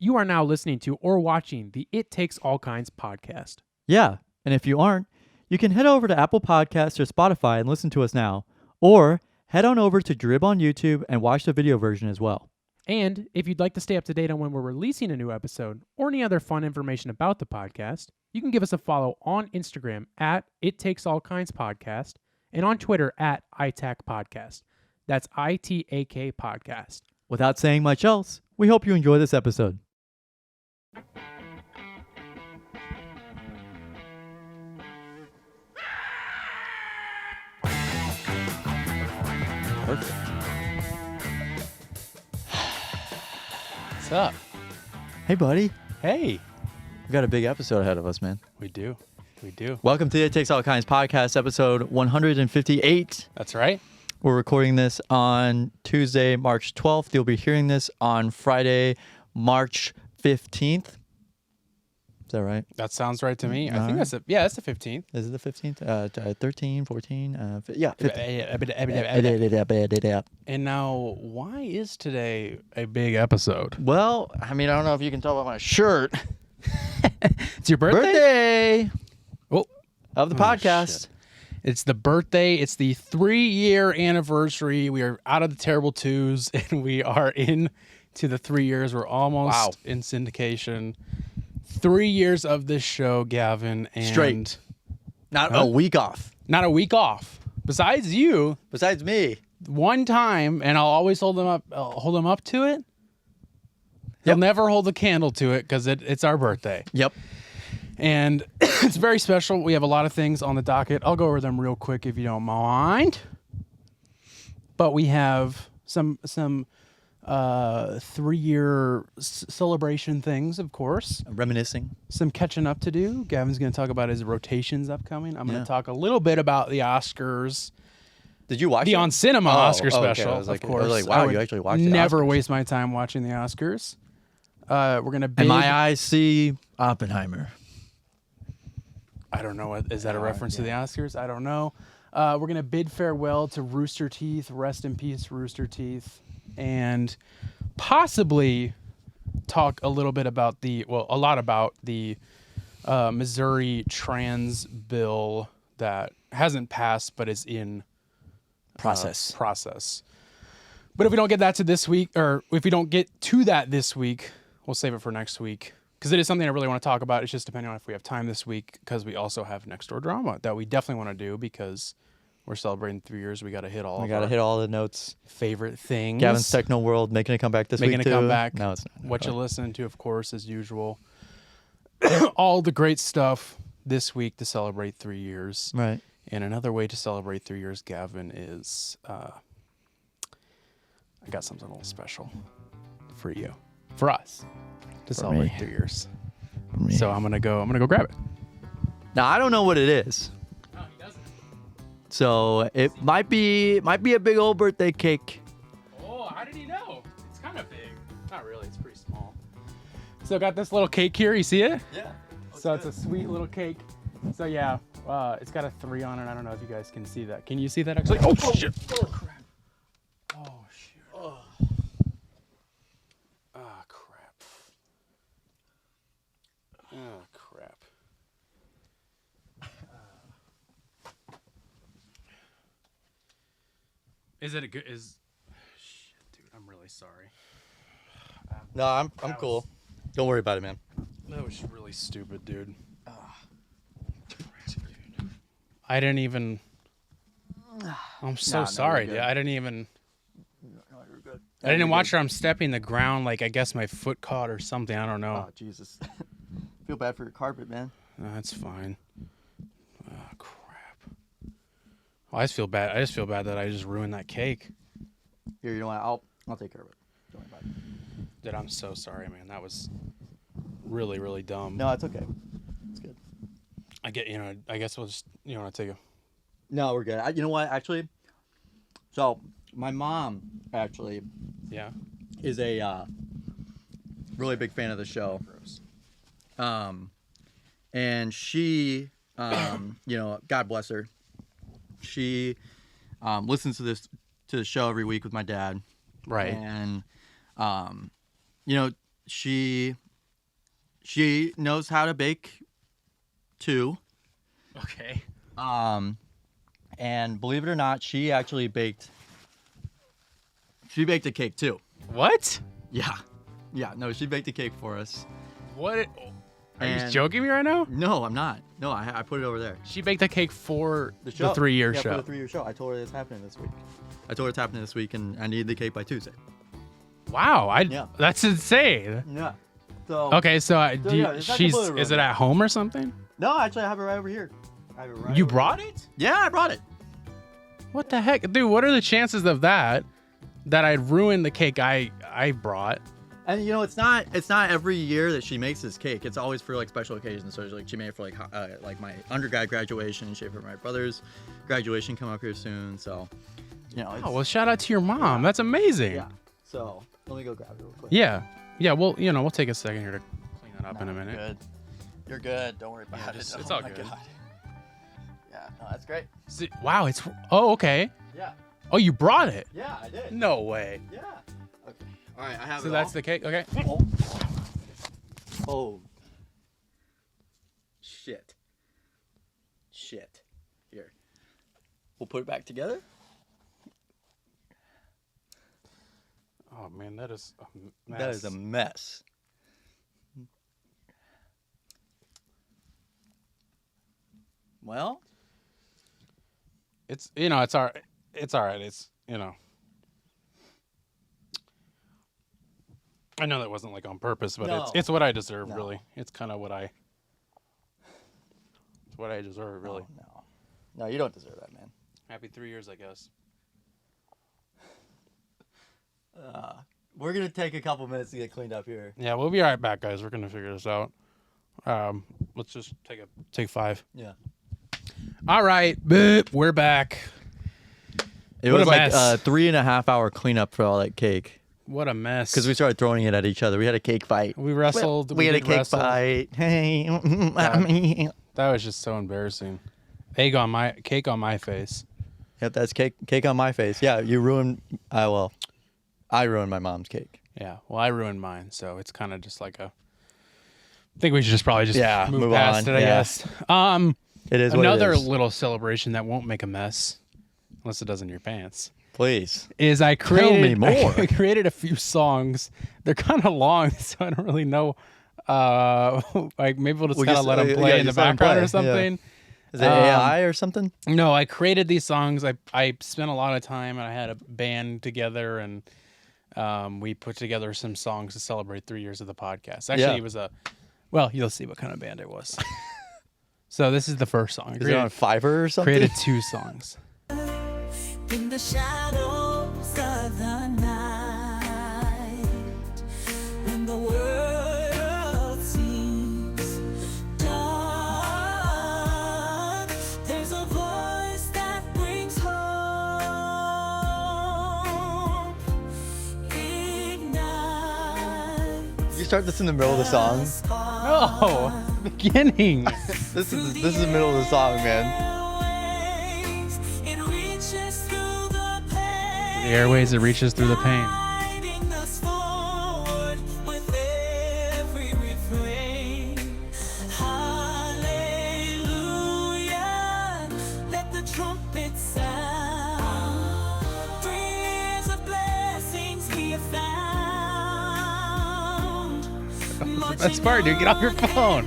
You are now listening to or watching the It Takes All Kinds podcast. Yeah, and if you aren't, you can head over to Apple Podcasts or Spotify and listen to us now. Or head on over to Drib on YouTube and watch the video version as well. And if you'd like to stay up to date on when we're releasing a new episode or any other fun information about the podcast, you can give us a follow on Instagram at It Takes All Kinds Podcast and on Twitter at ITAC Podcast. That's ITAK Podcast. Without saying much else, we hope you enjoy this episode. Perfect. What's up? Hey, buddy. Hey. We got a big episode ahead of us, man. We do. Welcome to the It Takes All Kinds podcast, episode 158. That's right. We're recording this on Tuesday, March 12th. You'll be hearing this on Friday, March 15th. Is that right? That sounds right to me. I All think right. that's the 15th. Is it the 15th? 13, 14? Yeah, 15. And now, why is today a big episode? Well, I mean, I don't know if you can tell by my shirt. It's your birthday? Oh, of the podcast. Shit. It's the birthday. It's the 3-year anniversary. We are out of the terrible twos, and we are in to the 3 years. We're almost in syndication. 3 years of this show, Gavin. And Straight. Not a week off. Not a week off. Besides you. Besides me. One time, and I'll always hold him up to it. He'll never hold a candle to it because it's our birthday. Yep. And it's very special. We have a lot of things on the docket. I'll go over them real quick if you don't mind. But we have some 3-year celebration things, of course. Reminiscing. Some catching up to do. Gavin's going to talk about his rotations upcoming. I'm going to talk a little bit about the Oscars. Did you watch the it? On Cinema Oscar special, okay. of course. I was like, wow, you actually watched it. Never waste my time watching the Oscars. We're going to And my eyes see Oppenheimer. I don't know. Is that a reference to the Oscars? I don't know. We're going to bid farewell to Rooster Teeth. Rest in peace, Rooster Teeth. And possibly talk a little bit about a lot about the Missouri trans bill that hasn't passed but is in process. But if we don't get that to this week, or if we don't get to that this week, we'll save it for next week. Because it is something I really want to talk about. It's just depending on if we have time this week, because we also have Nextdoor Drama that we definitely want to do because we're celebrating 3 years. We got to hit all the notes. Favorite things. Gavin's Techno World making a comeback this week, too. Making a comeback. No, it's not. Whatcha Listening To, of course, as usual. All the great stuff this week to celebrate 3 years. Right. And another way to celebrate 3 years, Gavin, is I got something a little special for you. For us. To celebrate 3 years. So I'm gonna go grab it. Now I don't know what it is. No, he doesn't. So it might be a big old birthday cake. Oh, how did he know? It's kind of big. Not really, it's pretty small. So I got this little cake here, you see it? Yeah. So it's a sweet little cake. So yeah, it's got a 3 on it. I don't know if you guys can see that. Can you see that actually? Oh shit. Oh crap. Oh shoot. Oh crap. Oh crap. Is it a good? Shit, dude. I'm really sorry. No, I'm cool. Don't worry about it, man. That was really stupid, dude. I didn't even. I'm so sorry, dude. I didn't even. No, you're good. I didn't watch her. I'm stepping the ground like I guess my foot caught or something. I don't know. Oh Jesus. Feel bad for your carpet, man. No, that's fine. Oh crap. I just feel bad. That I just ruined that cake. Here, you know what? I'll take care of it. Don't worry about it. Dude, I'm so sorry, man. That was really, really dumb. No, it's okay. It's good. I guess we'll just, want to take a... No, we're good. You know what, actually? So, my mom, actually... Yeah? ...is a really big fan of the show. Gross. And she, God bless her. She listens to the show every week with my dad. Right. And, she knows how to bake too. Okay. And believe it or not, she actually baked a cake too. What? Yeah. Yeah, no, she baked a cake for us. What? Are you And- joking me right now? No, I'm not. No, I put it over there. She baked a cake for the show. 3-year Yeah, show. for the 3-year show. I told her it's happening this week. And I need the cake by Tuesday. Wow, Yeah. that's insane. Yeah. So. Okay, so So, yeah, it's not completely is it wrong. at home or something? No, actually, I have it right over here. You brought it? Yeah, I brought it. What the heck, dude? What are the chances of that I'd ruin the cake I brought? And you know, it's not every year that she makes this cake. It's always for like special occasions. So like she made it for like my undergrad graduation. She made it for my brother's graduation coming up here soon. So, you know. It's, Oh well, shout out to your mom. That's amazing. yeah. So let me go grab it real quick. Yeah. Yeah. Well, we'll take a second here to clean that up in a minute. Good. You're good. Don't worry about it. it's all good. God. Yeah. No, that's great. Wow. Oh, okay. Yeah. Oh, you brought it? Yeah, I did. No way. Yeah. Okay. All right. I have it. So that's all. the cake. Okay. Oh. Shit. Here. We'll put it back together. Oh man, that is a mess. That is a mess. Well, It's it's all right. It's all right. It's I know that wasn't like on purpose, but No. it's what I deserve. No. Really, it's kind of what I deserve. Really. Oh, no, you don't deserve that, man. Happy 3 years, I guess. We're gonna take a couple minutes to get cleaned up here. Yeah, we'll be right back, guys. We're gonna figure this out. Let's just take 5. Yeah. All right, boop, we're back. It What was a like mess. a 3.5 hour cleanup for all that cake What a mess. because we started throwing it at each other. We had a cake fight. we wrestled. We had a did cake wrestle. fight. Hey, That was just so embarrassing. Cake on my face. Yep, that's cake on my face. Yeah, you ruined. I ruined my mom's cake. Yeah. Well, I ruined mine, so it's kind of just like a. I think we should probably just move past on. it. I Yeah. guess. It is what Another it is. little celebration that won't make a mess, unless it does in your pants, Please. is I Tell created me more. I created a few songs. They're kind of long, so I don't really know. Like maybe we'll just kind of let them play in the just let 'em background play, or something. Is it AI or something? No, I created these songs. I spent a lot of time, and I had a band together, and we put together some songs to celebrate 3 years of the podcast. Actually, Yeah. it was well, you'll see what kind of band it was. So this is the first song. Is it on Fiverr or something? Created 2 songs. In the shadows of the night, when the world seems dark, there's a voice that brings hope. Ignite. You start this in the middle of the song. Oh, beginning. This is the middle of the song, man. It reaches through the pain. The airways, it reaches through the pain. Guiding us forward with every refrain. Hallelujah, let the trumpet sound. 3 years of blessings we have found. Best part, dude. Get off your phone.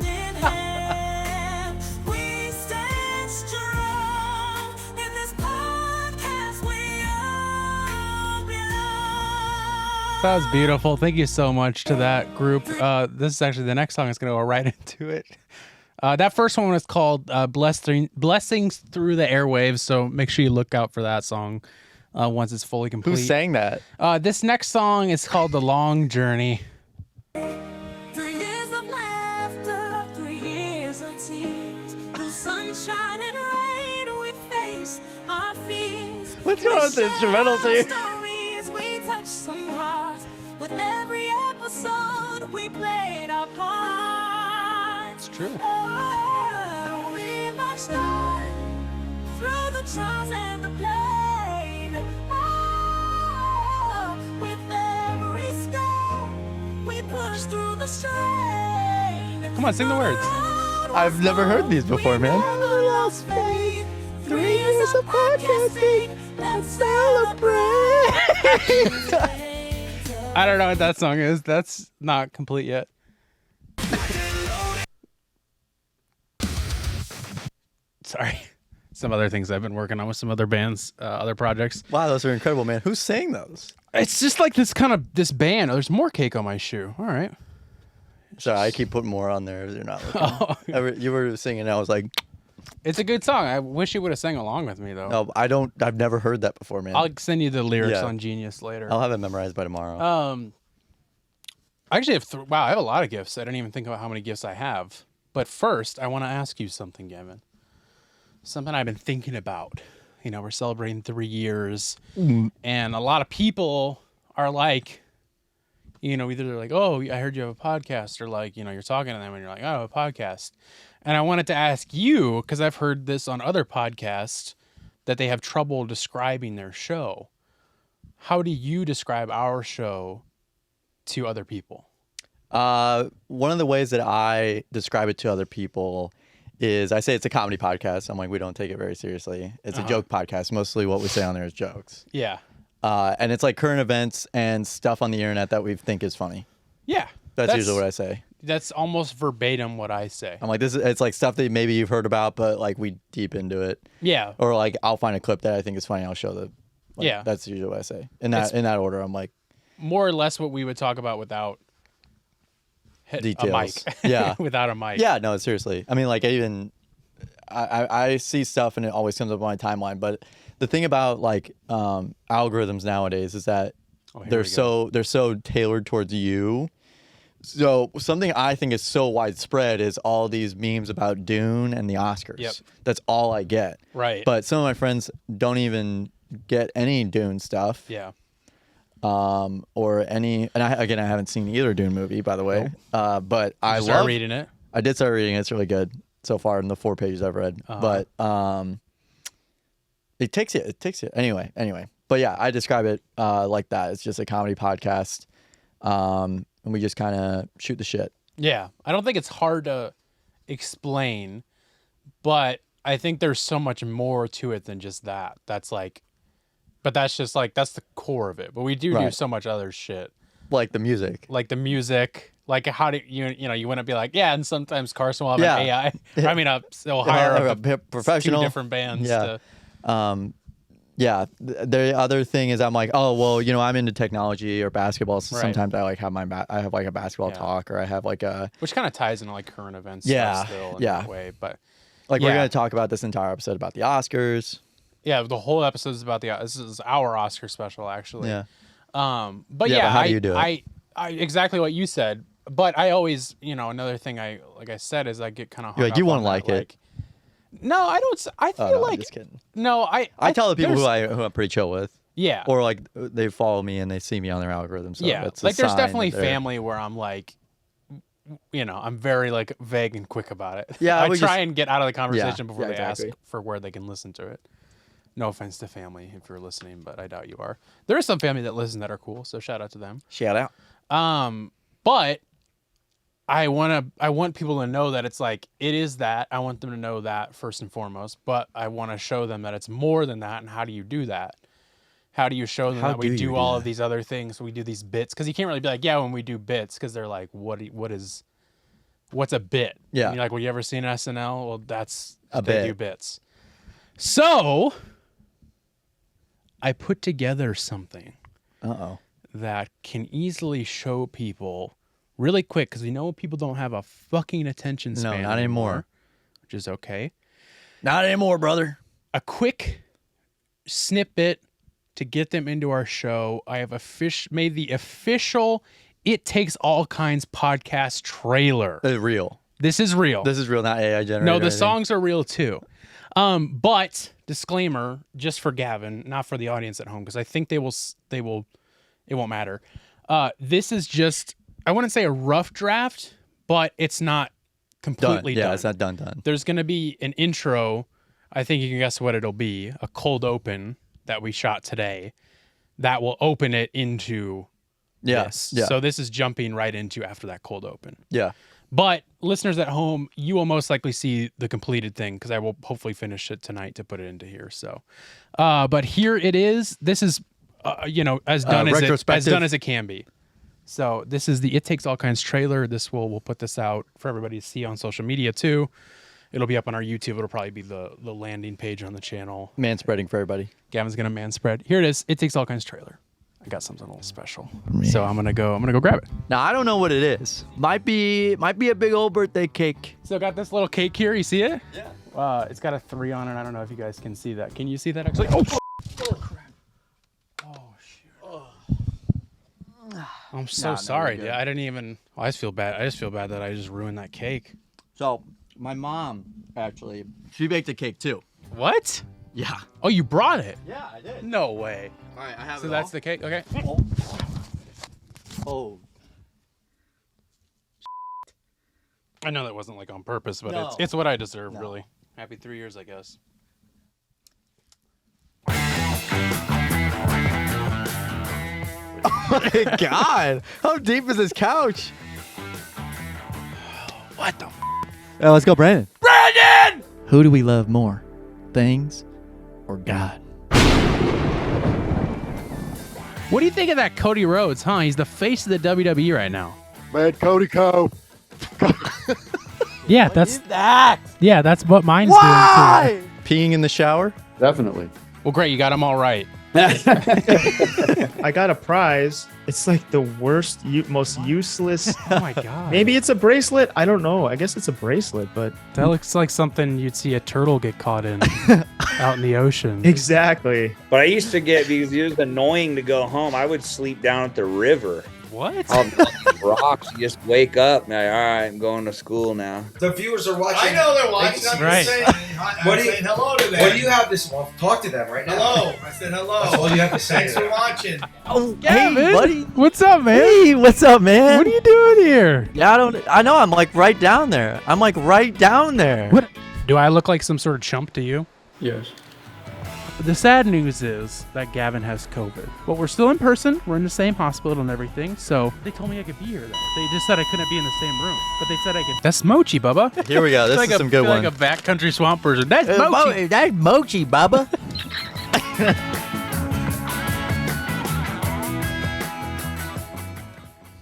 We stand strong in this podcast. We all belong. That was beautiful. Thank you so much to that group. This is actually the next song. Is going to go right into it. That first one was called "Blessings Through the Airwaves." So make sure you look out for that song once it's fully complete. Who sang that? This next song is called "The Long Journey." 3 years of laughter, 3 years of tears. Through sunshine and rain, we face our fears. What's going on with the instrumentals here? Stories, we touch some hearts. With every episode, we played our part. It's true. Oh, we marched on through the trials and the pain. Oh, with every step we pushed through Come on, sing the words. I've never heard these before, man. 3 years of podcasting. Let's celebrate. I don't know what that song is. That's not complete yet. Sorry. Some other things I've been working on with some other bands, other projects. Wow, those are incredible, man. Who's saying those? It's just like this band. Oh, there's more cake on my shoe. All right. Sorry, I keep putting more on there. You're not looking. Oh. You were singing, I was like, It's a good song. I wish you would have sang along with me, though. no, I don't. I've never heard that before, man. I'll send you the lyrics Yeah. on Genius later. I'll have it memorized by tomorrow. I actually have wow, I have a lot of gifts. I didn't even think about how many gifts I have. But first, I want to ask you something, Gavin. Something I've been thinking about. You know, we're celebrating 3 years, and a lot of people are like, you know, either they're like, "Oh, I heard you have a podcast," or like, you know, you're talking to them and you're like, "Oh, a podcast." And I wanted to ask you, because I've heard this on other podcasts, that they have trouble describing their show. How do you describe our show to other people? One of the ways that I describe it to other people is I say it's a comedy podcast. I'm like, we don't take it very seriously. It's a joke podcast. Mostly what we say on there is jokes. Yeah. And it's like current events and stuff on the internet that we think is funny. Yeah. That's usually what I say. That's almost verbatim what I say. I'm like, it's like stuff that maybe you've heard about, but like we deep into it. Yeah. Or like I'll find a clip that I think is funny. I'll show the. Like, Yeah. That's usually what I say. In that order, I'm like. More or less what we would talk about without Details. a mic. Yeah. Without a mic. Yeah, no, seriously. I mean, like, I see stuff and it always comes up on my timeline. But the thing about like algorithms nowadays is that they're so tailored towards you. So something I think is so widespread is all these memes about Dune and the Oscars. Yep. That's all I get. Right. But some of my friends don't even get any Dune stuff. Yeah. Or any, and I haven't seen either Dune movie, by the way. But I Start reading it. I did start reading it. It's really good so far in the 4 pages I've read. But it takes you. Anyway. But yeah, I describe it like that. It's just a comedy podcast. And we just kind of shoot the shit. Yeah. I don't think it's hard to explain, but I think there's so much more to it than just that. That's just like, that's the core of it. But we do Right. so much other shit. Like the music. Like how do you wouldn't be like, yeah, and sometimes Carson will have an AI. I mean, they'll hire a professional. 2 different bands. Yeah. To, The other thing is I'm like, oh, well, you know, I'm into technology or basketball. So Right. sometimes I like have I have like a basketball Yeah. talk, or I have like a, which kind of ties into like current events Yeah, stuff still in yeah. that way. But like we're Yeah. going to talk about this entire episode about the Oscars. yeah, the whole episode is about this is our Oscar special actually. Yeah. But Yeah, yeah, but how do you do it? I exactly what you said. But I always, you know, another thing I said is I get kind of You're like, you won't like it. No, I don't. I feel Oh, no, like I'm just kidding. no. I I tell the people there's- who I'm pretty chill with. Yeah. Or like they follow me and they see me on their algorithm. So yeah. it's a Like there's sign definitely that they're- family where I'm like, you know, I'm very like vague and quick about it. Yeah, I we try just- and get out of the conversation before yeah, they exactly. ask for where they can listen to it. No offense to family if you're listening, but I doubt you are. There is some family that listen that are cool, so shout out to them. Shout out. But I want people to know that it's like it is that. I want them to know that first and foremost, but I want to show them that it's more than that. And how do you do that? How do you show them How that we do you do do all that? of these other things? We do these bits because you can't really be like, yeah, when we do bits, because they're like, what's a bit? Yeah. And you're like, well, you ever seen SNL? Well, that's A they bit. do bits. So I put together something Uh-oh. that can easily show people really quick because we know people don't have a fucking attention span. not anymore. Which is okay. Not anymore, brother. A quick snippet to get them into our show. I have made the official It Takes All Kinds podcast trailer. It's real. This is real. This is real, not AI generated. No, or the anything. songs are real too. But disclaimer, just for Gavin, not for the audience at home, because I think it won't matter. This is just, I wouldn't say a rough draft, but it's not completely done. Yeah, it's not done. There's going to be an intro. I think you can guess what it'll be. A cold open that we shot today that will open it into Yeah. this. Yeah. So this is jumping right into after that cold open. Yeah. But listeners at home, you will most likely see the completed thing because I will hopefully finish it tonight to put it into here. So, but here it is. This is, as done as it can be. So this is the It Takes All Kinds trailer. We'll put this out for everybody to see on social media too. It'll be up on our YouTube. It'll probably be the landing page on the channel. Man-spreading for everybody. Gavin's gonna man-spread. Here it is. It Takes All Kinds trailer. I got something a little special. So I'm gonna go grab it. Now I don't know what it is. Might be a big old birthday cake. So I got this little cake here. You see it? Yeah. It's got a 3 on it. I don't know if you guys can see that. Can you see that actually? Oh crap. Oh shoot. I'm so sorry, dude. I didn't even. I just feel bad. I just feel bad that I just ruined that cake. So my mom actually, she baked a cake too. What? Yeah. Oh, you brought it? Yeah, I did. No way. All right, I have So it that's all. the cake. Okay. Oh. I know that wasn't like on purpose, but No. it's what I deserve, No. really. Happy 3 years, I guess. Oh my God! How deep is this couch? What the? Let's go, Brandon. Brandon! Who do we love more, things or God? What do you think of that Cody Rhodes? Huh? He's the face of the WWE right now. Man, Cody Co. Yeah, that's that? yeah, that's what mine's Why? doing Peeing in the shower? Definitely. too. Well, great, you got them all right. I got a prize. It's like the worst, most useless. Oh my god. Maybe it's a bracelet. I don't know. I guess it's a bracelet, but that looks like something you'd see a turtle get caught in out in the ocean. exactly. But I used to get, because it was annoying to go home, I would sleep down at the river. What? On the rocks, you just wake up and like, all right, I'm going to school now. The viewers are watching. I know they're watching. I'm Right. just saying. What I'm do you- saying hello to them. What do you have to say? Well, talk to them right now. Hello. I said hello. That's all you have to say. Thanks for watching. Oh, Gavin, hey, buddy. what's up, man? Hey, what's up, man? What are you doing here? Yeah, I know. I'm like right down there. What? Do I look like some sort of chump to you? Yes. The sad news is that Gavin has COVID. But we're still in person. We're in the same hospital and everything. So they told me I could be here, though. They just said I couldn't be in the same room. But they said I could. That's Mochi, Bubba. Here we go. This like is some good one. one. Like a backcountry swamp person. That's Mochi. That's Mochi, Bubba.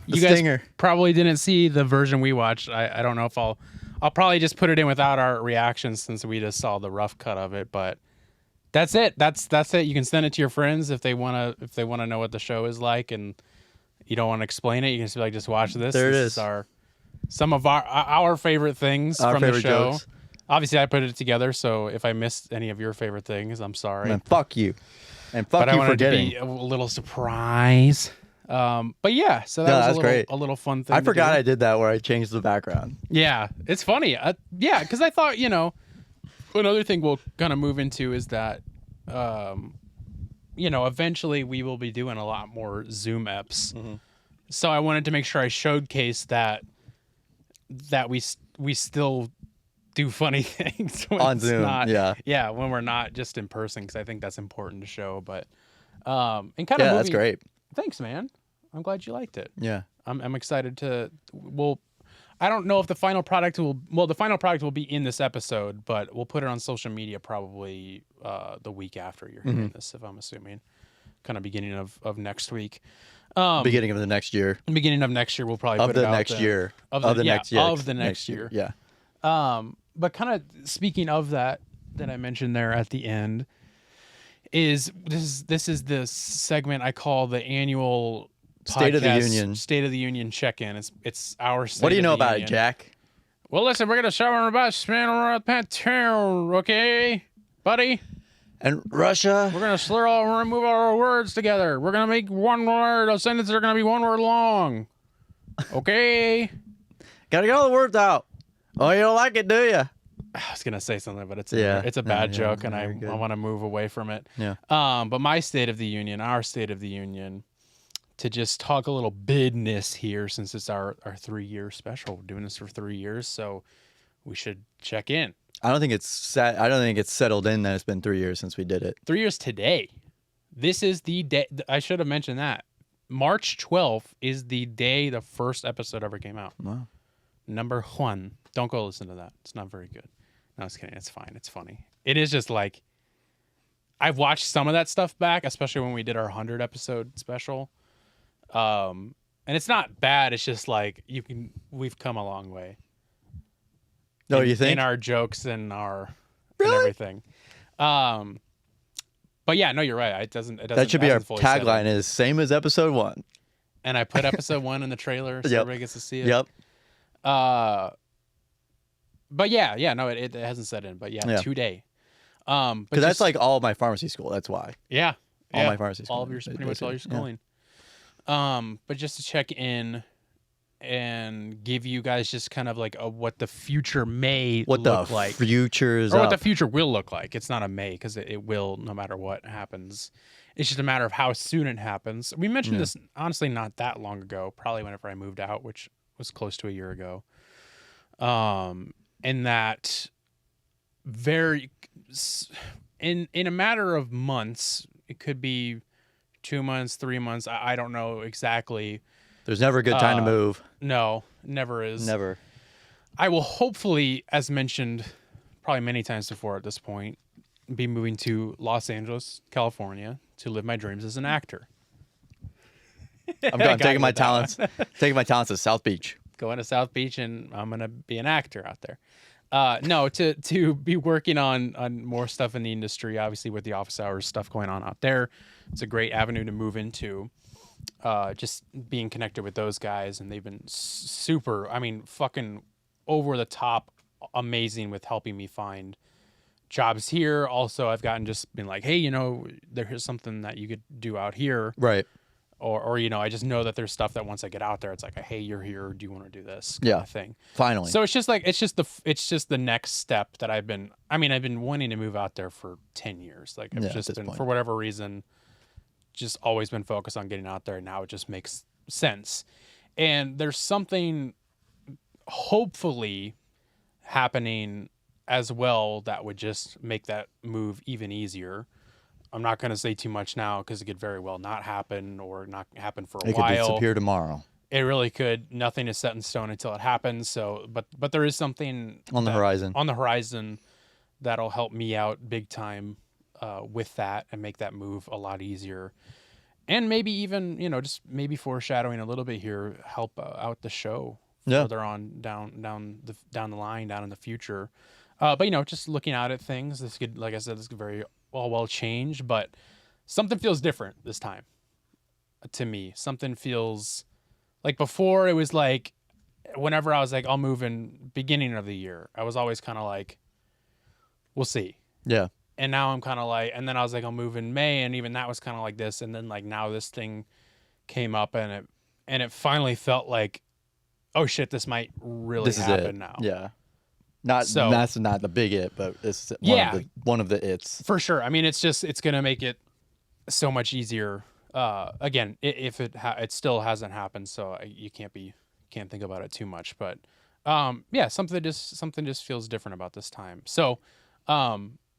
You guys stinger. probably didn't see the version we watched. I don't know if I'll probably just put it in without our reactions since we just saw the rough cut of it. But that's it. That's it. You can send it to your friends if they wanna know what the show is like, and you don't want to explain it. You can just be like, just watch this. There it This is. Some of our favorite things Our from the favorite show. jokes. Obviously, I put it together, so if I missed any of your favorite things, I'm sorry. And fuck you. And fuck But I you for wanted to getting. be a little surprise. But yeah, so that No, was that's great. a little fun thing. I to forgot do. I did that where I changed the background. Yeah, it's funny. Yeah, because I thought, another thing we'll kind of move into is that, eventually we will be doing a lot more Zoom eps. Mm-hmm. So I wanted to make sure I showcase that we still do funny things when On it's Zoom, not, yeah. when we're not just in person, because I think that's important to show. But and kind of Yeah, that's great. Thanks, man. I'm glad you liked it. Yeah. I'm excited to. I don't know if the final product will be in this episode, but we'll put it on social media probably the week after you're hearing this, if I'm assuming, kind of beginning of next week. Beginning of the next year. Beginning of next year, we'll probably Of put the it out next then. year. Of Of the next year. Of the next year. Yeah. But kind of speaking of that I mentioned there at the end is this is the segment I call the annual State of the podcast Union. State of the Union check-in. It's our State What do you of know the about Union. it, Jack? Well, listen, we're gonna show about spin around that town, okay, buddy? And Russia? We're gonna move our words together. We're gonna make one word. Our sentences are gonna be one word long. Okay. Gotta get all the words out. Oh, you don't like it, do you? I was gonna say something, but it's Yeah. a No, bad yeah, joke, and I very good. want to move away from it. Yeah. But my State of the Union, our State of the Union, to just talk a little business here, since it's our 3-year special. We're doing this for 3 years, so we should check in. I don't think it's settled in that it's been 3 years since we did it. 3 years today. This is the day. I should have mentioned that. March 12th is the day the first episode ever came out. Wow. Number 1. Don't go listen to that. It's not very good. No, I was kidding. It's fine. It's funny. It is just like, I've watched some of that stuff back, especially when we did our 100 episode special. And it's not bad. It's just like we've come a long way. No, in, you think? in our jokes and and everything. But yeah, no, you're right. It doesn't. That should be our hasn't fully settled. tagline is same as episode 1. And I put episode 1 in the trailer so Yep. everybody gets to see it. Yep. But yeah, no, it hasn't set in. But yeah, today. But Because that's just- like all of my pharmacy school. That's why. yeah, all yeah, my pharmacy school. all of your pretty much all your Yeah. schooling. But just to check in and give you guys just kind of like what the future may What the look like. future is Or up. what the future will look like. It's not a may because it will no matter what happens. It's just a matter of how soon it happens. We mentioned this honestly not that long ago, probably whenever I moved out, which was close to a year ago. And that in a matter of months, it could be 2 months, 3 months. I don't know exactly. There's never a good time to move. No, never is. Never. I will hopefully, as mentioned probably many times before at this point, be moving to Los Angeles, California to live my dreams as an actor. I'm taking my talents. Taking my talents to South Beach. Going to South Beach and I'm going to be an actor out there. No, to be working on more stuff in the industry, obviously with the office hours stuff going on out there. It's a great avenue to move into. Just being connected with those guys, and they've been super, fucking over the top amazing with helping me find jobs here. Also, I've just been like, hey, there's something that you could do out here. Right. Or I just know that there's stuff that once I get out there, it's like, hey, you're here. Do you want to do this? Yeah. Kind of thing. Finally. So it's just the next step that I've been wanting to move out there for 10 years. Like I've just been, for whatever reason, just always been focused on getting out there. And now it just makes sense. And there's something hopefully happening as well that would just make that move even easier. I'm not going to say too much now because it could very well not happen or not happen for a while. It could disappear tomorrow. It really could. Nothing is set in stone until it happens. So, but there is something On the horizon. On the horizon that'll help me out big time with that and make that move a lot easier. And maybe even, just maybe foreshadowing a little bit here, help out the show further on down the line, down in the future. But just looking out at things, this could, like I said, this could very well change, but something feels different this time to me. Something feels like before it was like, whenever I was like, I'll move in beginning of the year, I was always kind of like, we'll see. Yeah. And now I'm kind of like, and then I was like, I'll move in May. And even that was kind of like this. And then like now this thing came up and it finally felt like, oh shit, this might really happen now. Yeah. That's not the big it, but it's one of the its. For sure. It's going to make it so much easier. Again, if it still hasn't happened, so you can't think about it too much, but something just feels different about this time. So,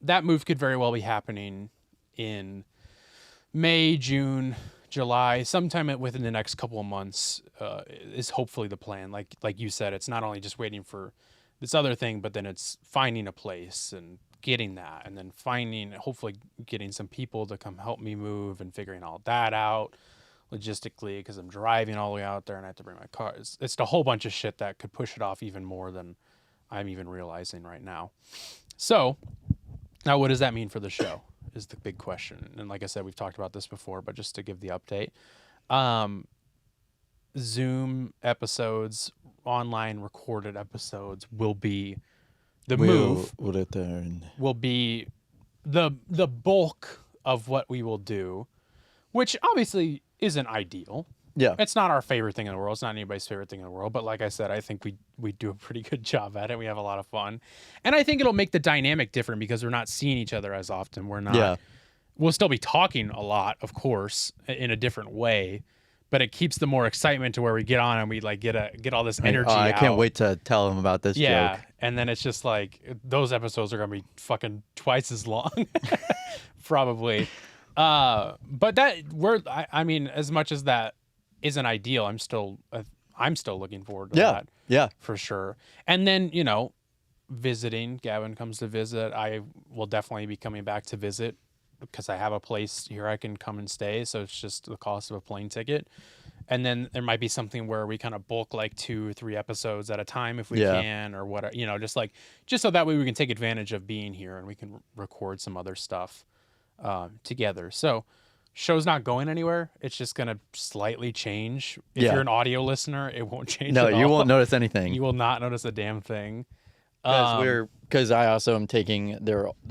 that move could very well be happening in May, June, July, sometime within the next couple of months, is hopefully the plan. Like you said, it's not only just waiting for this other thing, but then it's finding a place and getting that, and then hopefully getting some people to come help me move and figuring all that out logistically, because I'm driving all the way out there and I have to bring my car. It's a whole bunch of shit that could push it off even more than I'm even realizing right now. So now what does that mean for the show is the big question. And like I said, we've talked about this before, but just to give the update, Zoom episodes, online recorded episodes will be will be the bulk of what we will do, which obviously isn't ideal. Yeah. It's not our favorite thing in the world. It's not anybody's favorite thing in the world. But like I said, I think we do a pretty good job at it. We have a lot of fun. And I think it'll make the dynamic different because we're not seeing each other as often. We'll still be talking a lot, of course, in a different way. But it keeps the more excitement to where we get on and we like get all this energy I out. can't wait to tell them about this joke. And then it's just like those episodes are gonna be fucking twice as long, probably. But as much as that isn't ideal, I'm still looking forward to Yeah. that. Yeah. For sure. And then, visiting, Gavin comes to visit. I will definitely be coming back to visit because I have a place here I can come and stay. So it's just the cost of a plane ticket. And then there might be something where we kind of bulk like 2 or 3 episodes at a time if we can, or whatever, just so that way we can take advantage of being here and we can record some other stuff together. So show's not going anywhere. It's just going to slightly change. If you're an audio listener, it won't change No, at you all. won't notice anything. You will not notice a damn thing. Because I also am taking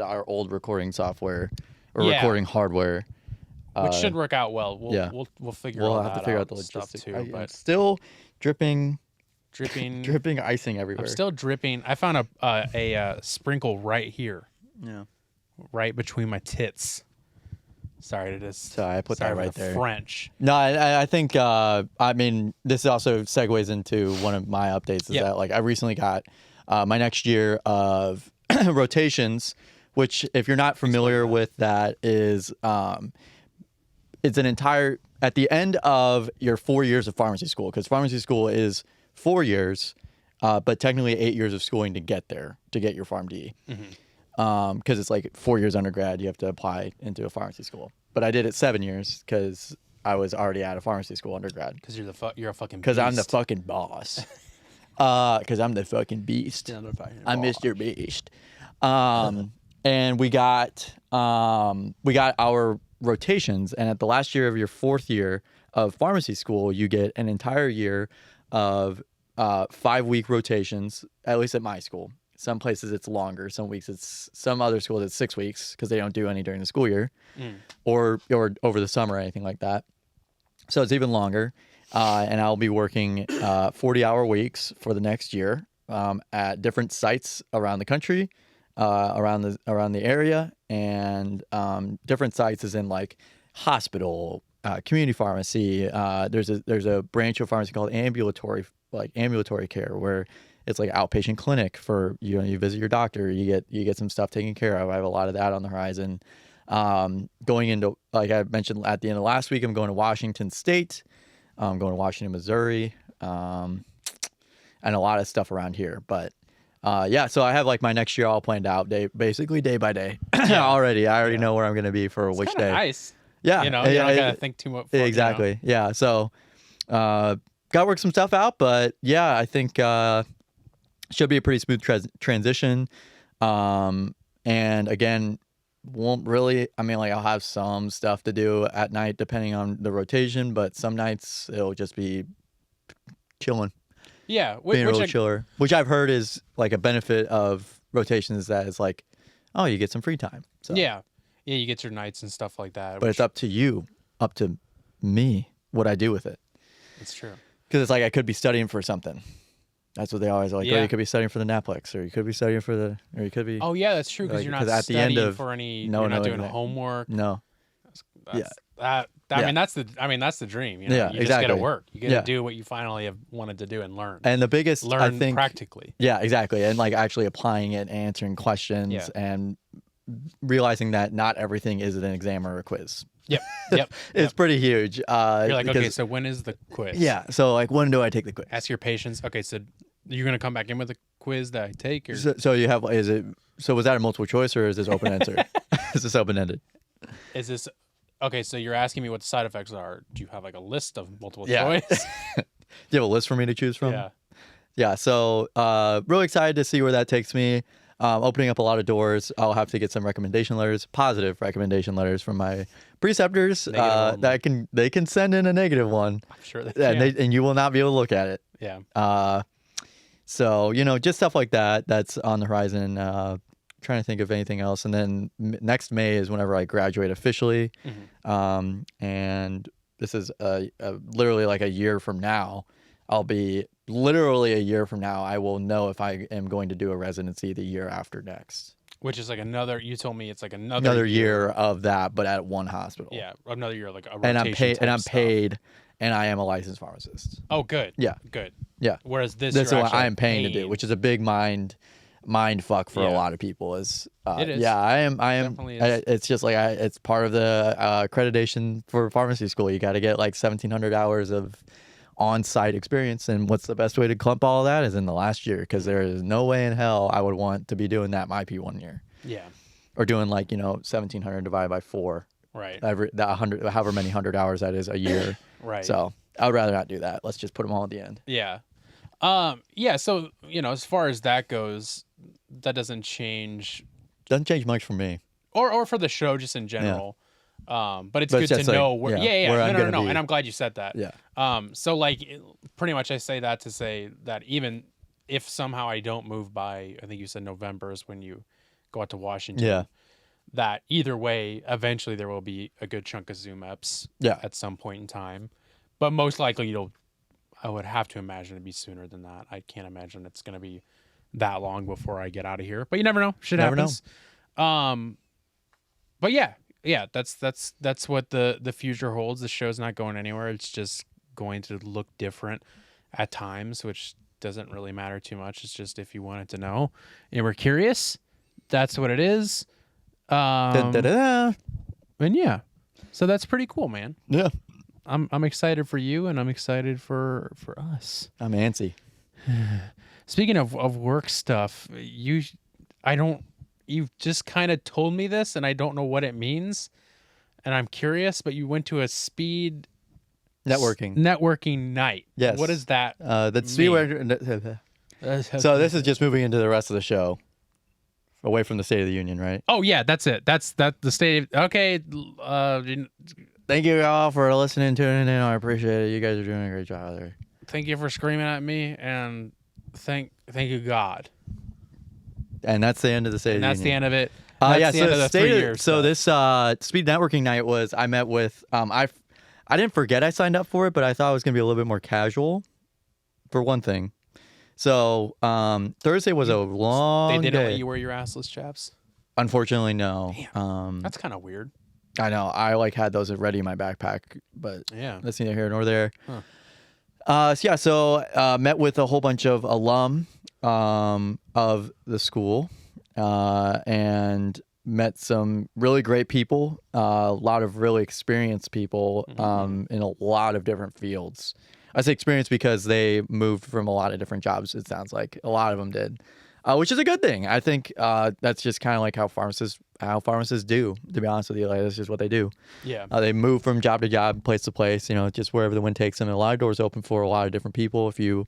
our old recording software or recording hardware, which should work out well. We'll figure all have that to figure out out the stuff logistics. too. I'm But still dripping dripping icing everywhere. I'm still dripping. I found a sprinkle right here, Yeah. right between my tits. Sorry to just. So I put that right there. French. No, I think this also segues into one of my updates is that like I recently got my next year of rotations, which if you're not familiar with that is it's an entire at the end of your 4 years of pharmacy school, because pharmacy school is 4 years, but technically 8 years of schooling to get there to get your PharmD. Because it's like 4 years undergrad, you have to apply into a pharmacy school. But I did it 7 years because I was already at a pharmacy school undergrad. Because you're a fucking. Because I'm the beast. fucking boss. Because I'm the fucking beast. I'm Mr. Beast. And we got our rotations, and at the last year of your 4th year of pharmacy school, you get an entire year of 5-week rotations. At least at my school. Some places it's longer. Some other schools it's 6 weeks because they don't do any during the school year, or over the summer or anything like that. So it's even longer. And I'll be working 40-hour weeks for the next year at different sites around the country, around the area, and different sites is in like hospital, community pharmacy. There's a branch of pharmacy called ambulatory care where it's like outpatient clinic for you visit your doctor, you get some stuff taken care of. I have a lot of that on the horizon. Going into, like I mentioned at the end of last week, I'm going to Washington State. I'm going to Washington, Missouri, and a lot of stuff around here. But so I have like my next year all planned out, basically day by day already. I already know where I'm going to be for which day. Nice. Yeah, you don't gotta think too much. Exactly. Yeah. So got to work some stuff out, but yeah, I think should be a pretty smooth transition. And again, won't really. I mean, like I'll have some stuff to do at night depending on the rotation, but some nights it'll just be chilling. Yeah, being a real chiller, which I've heard is like a benefit of rotations. That is like, oh, you get some free time. So. Yeah, you get your nights and stuff like that. But it's up to you, up to me, what I do with it. It's true. Because it's like I could be studying for something. That's what they always are like. Yeah. Oh, you could be studying for the NAPLEX, or you could be studying or you could be. Oh yeah, that's true. Because you're not at studying the end of, for any. No, you're not doing exactly. homework. No. I mean, that's the dream. You know? Yeah, you just exactly. gotta work. You gotta do what you finally have wanted to do and learn. And the biggest, learn I think, practically. Yeah, exactly. And like actually applying it, and answering questions, and realizing that not everything is an exam or a quiz. Yep. It's pretty huge. You're like, okay, so when is the quiz? Yeah. So like, when do I take the quiz? Ask your patients. Okay, so you're gonna come back in with a quiz that I take, or so you have so was that a multiple choice or is this open answer? Is this open ended? is this okay? So you're asking me what the side effects are. Do you have like a list of multiple choice? Do you have a list for me to choose from? Yeah. Yeah. So really excited to see where that takes me. Opening up a lot of doors. I'll have to get some recommendation letters, positive recommendation letters from my preceptors. They can send in a negative one. I'm sure they can. And you will not be able to look at it. Yeah. So just stuff like that. That's on the horizon. Trying to think of anything else. And then next May is whenever I graduate officially. Mm-hmm. And this is literally like a year from now. I'll be literally a year from now. I will know if I am going to do a residency the year after next. Which is like another. You told me it's like another year of that, but at one hospital. Yeah, another year like a rotation. And I'm paid. And I'm stuff. paid. And I am a licensed pharmacist. Oh, good. Yeah. Good. Yeah. Whereas this is what actually I am paying to do, which is a big mind mind fuck for a Yeah. lot of people. Is It is. Yeah, I am. Definitely is. It's just like it's part of the accreditation for pharmacy school. You got to get like 1,700 hours of on-site experience, and what's the best way to clump all of that is in the last year, because there is no way in hell I would want to be doing that my P1 year, Yeah. or doing like 1,700 divided by 4. Right. That 100, however many 100 hours that is a year. Right. So I would rather not do that. Let's just put them all at the end. Yeah. Yeah. So as far as that goes, that doesn't change, Doesn't change much for me. or for the show just in general. But it's But good it's to just like, know where. yeah, Yeah. where No, I'm no, no, gonna no. be. And I'm glad you said that. Yeah. So like, pretty much, I say that to say that even if somehow I don't move by, I think you said November is when you go out to Washington. Yeah. That either way, eventually there will be a good chunk of Zoom eps. Yeah. At some point in time, but most likely I would have to imagine it'd be sooner than that. I can't imagine it's going to be that long before I get out of here. But you never know. Shit Never happens. But yeah, that's what the future holds. The show's not going anywhere. It's just going to look different at times, which doesn't really matter too much. It's just if you wanted to know and we're curious, that's what it is. Da-da-da. And yeah, so that's pretty cool, man. Yeah. I'm excited for you, and I'm excited for us. I'm antsy. Speaking of work stuff, you've just kind of told me this, and I don't know what it means, and I'm curious. But you went to a speed networking night. Yes. What is that? The speed. So this is just moving into the rest of the show, away from the State of the Union, right? Oh yeah, that's it. That's the state. Okay. Thank you all for listening, tuning in. I appreciate it. You guys are doing a great job there. Thank you for screaming at me, and thank you God. And that's the end of the State And of the that's the Union. end of it. That's the end of the 3 years. So this speed networking night was, I met with I didn't forget I signed up for it, but I thought it was gonna be a little bit more casual, for one thing. So Thursday was a long they didn't day. let you wear your assless chaps. Unfortunately, no. That's kind of weird. I know. I had those ready in my backpack, but Yeah. that's neither here nor there. Huh. So met with a whole bunch of alum of the school, and met some really great people, a lot of really experienced people in a lot of different fields. I say experienced because they moved from a lot of different jobs. It sounds like a lot of them did, which is a good thing. I think that's just kind of like how pharmacists do. To be honest with you, like that's just what they do. Yeah. They move from job to job, place to place. Just wherever the wind takes them. And a lot of doors open for a lot of different people. If you,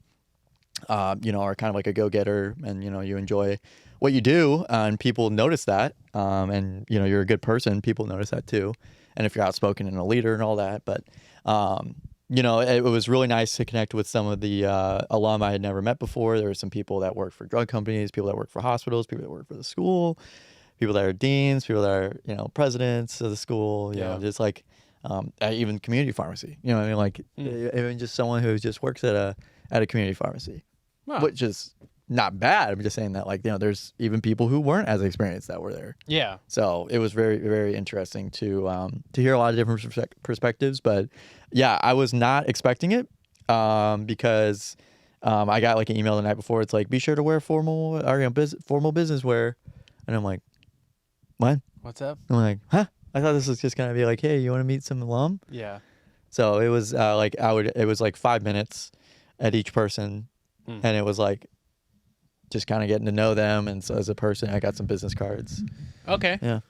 are kind of like a go-getter, and you enjoy what you do, and people notice that, and you're a good person, people notice that too. And if you're outspoken and a leader and all that, but it was really nice to connect with some of the alum I had never met before. There were some people that work for drug companies, people that work for hospitals, people that work for the school, people that are deans, people that are, presidents of the school, just like even community pharmacy, even just someone who just works at a community pharmacy, Wow. which is not bad. I'm just saying that there's even people who weren't as experienced that were there. Yeah. So it was very, very interesting to hear a lot of different perspectives. But yeah, I was not expecting it because I got like an email the night before. It's like, be sure to wear formal business wear, and I'm like, what? What's up? I'm like, huh? I thought this was just gonna be like, hey, you want to meet some alum? Yeah. So it was it was like 5 minutes at each person, and it was like just kind of getting to know them. And so as a person, I got some business cards. Okay. Yeah.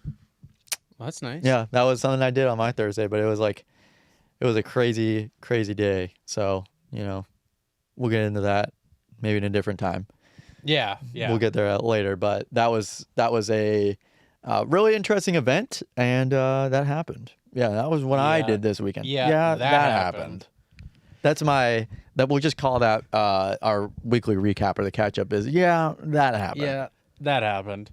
Well, that's nice. Yeah, that was something I did on my Thursday, but it was a crazy, crazy day. So, we'll get into that maybe in a different time. Yeah. Yeah. We'll get there later, but that was a really interesting event, and that happened. Yeah, that was what I did this weekend. Yeah, that happened. That we'll just call that our weekly recap or the catch up is that happened. Yeah, that happened.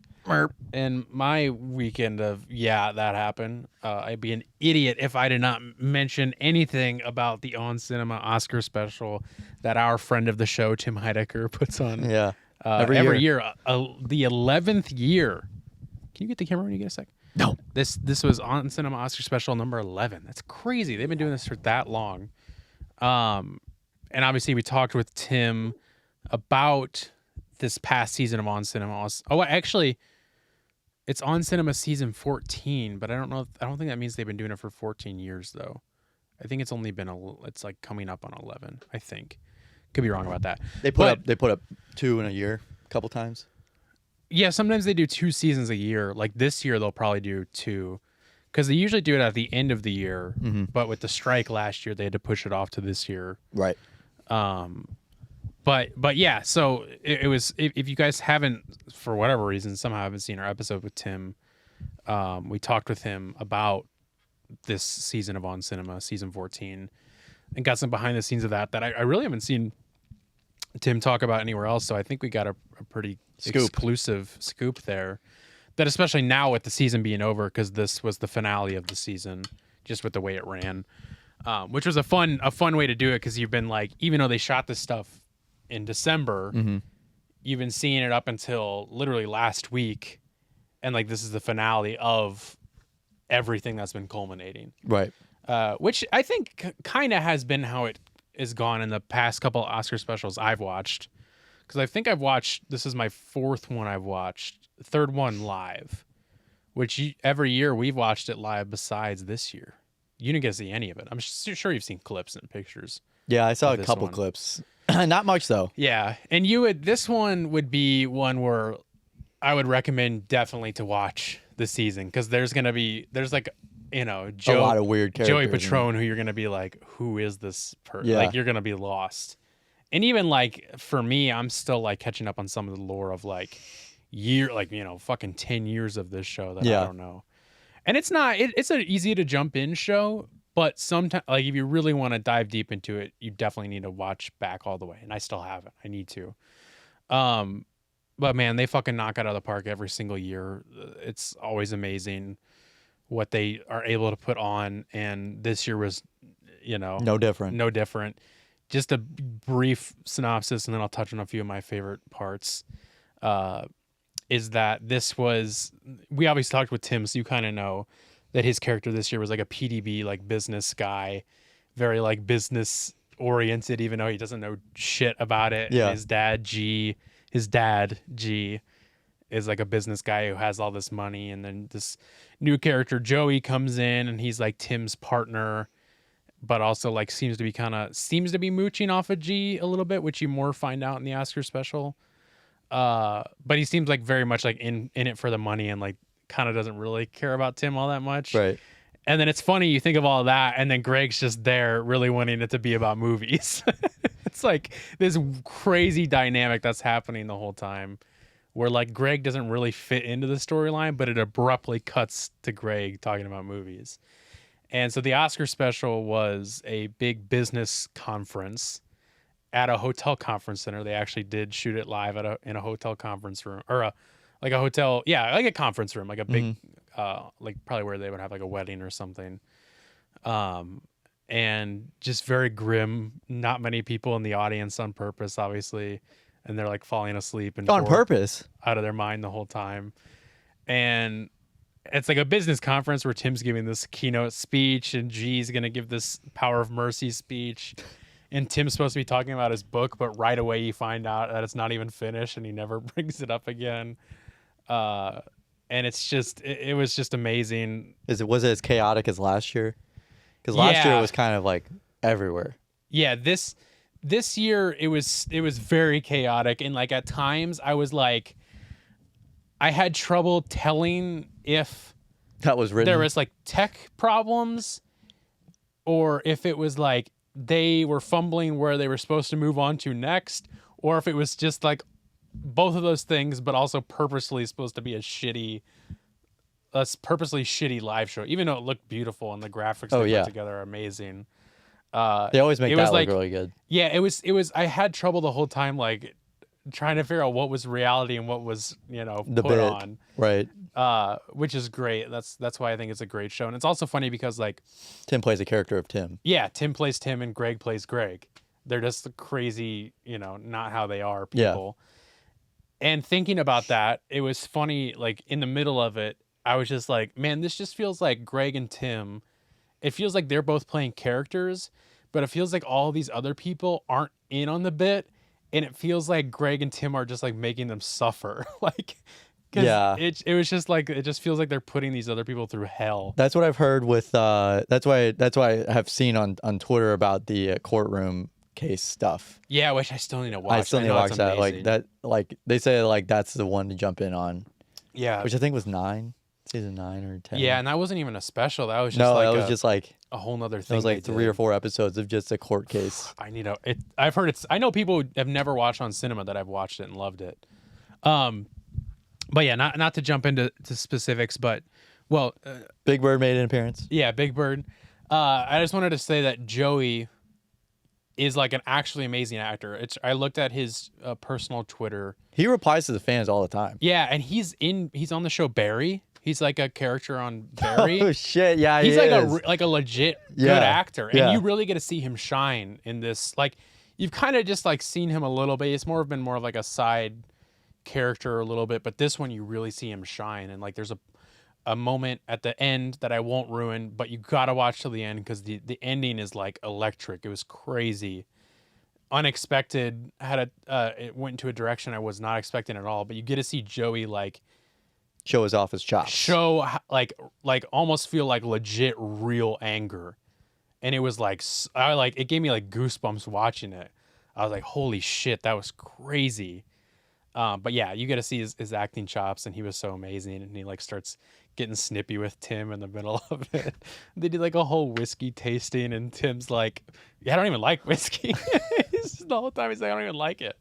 And my weekend of that happened. I'd be an idiot if I did not mention anything about the On Cinema Oscar special that our friend of the show, Tim Heidecker, puts on. Yeah, every year. The 11th year. Can you get the camera when you get a sec? No. This was On Cinema Oscar special number 11. That's crazy. They've been doing this for that long. And obviously we talked with Tim about this past season of On Cinema. Oh, actually, it's On Cinema season 14, but I don't know. I don't think that means they've been doing it for 14 years though. I think it's only been it's like coming up on 11. I think. Could be wrong about that. They put up 2 in a year, a couple times. Yeah, sometimes they do 2 seasons a year. Like this year, they'll probably do 2, because they usually do it at the end of the year. Mm-hmm. But with the strike last year, they had to push it off to this year. Right. But yeah, so it was. If you guys haven't, for whatever reason, somehow haven't seen our episode with Tim, we talked with him about this season of On Cinema, season 14, and got some behind the scenes of that I really haven't seen Tim talk about anywhere else. So I think we got a pretty exclusive scoop there. That especially now with the season being over, because this was the finale of the season, just with the way it ran, which was a fun way to do it, because you've been like, even though they shot this stuff in December, you've been seeing it up until literally last week, and like this is the finale of everything that's been culminating. Right. Which I think kind of has been how it is gone in the past couple of Oscar specials I've watched. Because I think this is my 4th one I've watched, 3rd one live, which every year we've watched it live besides this year. You didn't get to see any of it. I'm sure you've seen clips and pictures. Yeah, I saw a this couple one. clips. Not much though. Yeah, and this one would be one where I would recommend definitely to watch this season, because there's like, you know, A lot of weird characters. Joey Patron, who you're gonna be like, who is this person? Yeah. Like, you're gonna be lost. And even like for me, I'm still like catching up on some of the lore of like fucking 10 years of this show that I don't know. And it's not it's an easy to jump in show, but sometimes, like, if you really want to dive deep into it, you definitely need to watch back all the way. And I still haven't. I need to. But man, they fucking knock it out of the park every single year. It's always amazing what they are able to put on. And this year was, no different. Just a brief synopsis, and then I'll touch on a few of my favorite parts. Is that we obviously talked with Tim, so you kind of know that his character this year was like a PDB, like business guy, very like business oriented, even though he doesn't know shit about it. Yeah. And his dad, G, is like a business guy who has all this money. And then this new character, Joey, comes in, and he's like Tim's partner, but also like seems to be mooching off of G a little bit, which you more find out in the Oscar special. But he seems like very much like in it for the money, and like kind of doesn't really care about Tim all that much. Right. And then it's funny, you think of all that, and then Greg's just there really wanting it to be about movies. It's like this crazy dynamic that's happening the whole time, where like Greg doesn't really fit into the storyline, but it abruptly cuts to Greg talking about movies. And so the Oscar special was a big business conference at a hotel conference center. They actually did shoot it live in a hotel conference room, or a conference room, like a big, like probably where they would have like a wedding or something. And just very grim. Not many people in the audience on purpose, obviously, and they're like falling asleep and On bored purpose. out of their mind the whole time. And it's like a business conference where Tim's giving this keynote speech, and G's gonna give this Power of Mercy speech. And Tim's supposed to be talking about his book, but right away you find out that it's not even finished, and he never brings it up again. And it's just, it was just amazing. Was it as chaotic as last year? Because last year it was kind of like everywhere. Yeah, this year it was very chaotic, and like at times I was like, I had trouble telling if That was written. there was like tech problems, or if it was like they were fumbling where they were supposed to move on to next, or if it was just like both of those things, but also purposely supposed to be a purposely shitty live show, even though it looked beautiful and the graphics they put together are amazing. They always make that look really good. Yeah, it was. I had trouble the whole time, like trying to figure out what was reality and what was, The put bit. on. Right. Which is great. That's why I think it's a great show. And it's also funny because like, Tim plays a character of Tim. yeah, Tim plays Tim and Greg plays Greg. They're just the crazy, not how they are people. And thinking about that, it was funny, like in the middle of it, I was just like, man, this just feels like Greg and Tim. It feels like they're both playing characters, but it feels like all these other people aren't in on the bit, and it feels like Greg and Tim are just like making them suffer. Like, 'cause Yeah. it was just like it just feels like they're putting these other people through hell. That's what I've heard with. That's why I have seen on Twitter about the courtroom case stuff. Yeah, which I still need to watch. I still need to know watch it's that. Like amazing. that. Like they say, like that's the one to jump in on, Yeah, which I think was 9, season 9 or 10. yeah, and that wasn't even a special. That was just No, like that was just like a whole nother it thing. was like they 3 or did. 4 episodes of just a court case. I need to. I've heard it's. I know people who have never watched on cinema that have watched it and loved it. But yeah, not to jump into specifics, but well, Big Bird made an appearance. yeah, Big Bird. I just wanted to say that Joey is like an actually amazing actor. I looked at his personal Twitter. He replies to the fans all the time. Yeah, and he's on the show Barry. He's like a character on Barry. Oh shit! Yeah, He's he like is. a legit good Yeah, actor, and yeah. you really get to see him shine in this. Like, you've kind of just like seen him a little bit. It's been more of like a side character a little bit, but this one you really see him shine. And like, there's a moment at the end that I won't ruin, but you gotta watch till the end because the ending is like electric. It was crazy, unexpected. It went into a direction I was not expecting at all. But you get to see Joey like Show his office chops. show like almost feel like legit real anger, and it was like it gave me like goosebumps watching it. I was like, holy shit, that was crazy. But yeah, you get to see his acting chops, and he was so amazing. And he like starts getting snippy with Tim in the middle of it. They did like a whole whiskey tasting, and Tim's like, yeah, I don't even like whiskey. The whole time he's like, I don't even like it.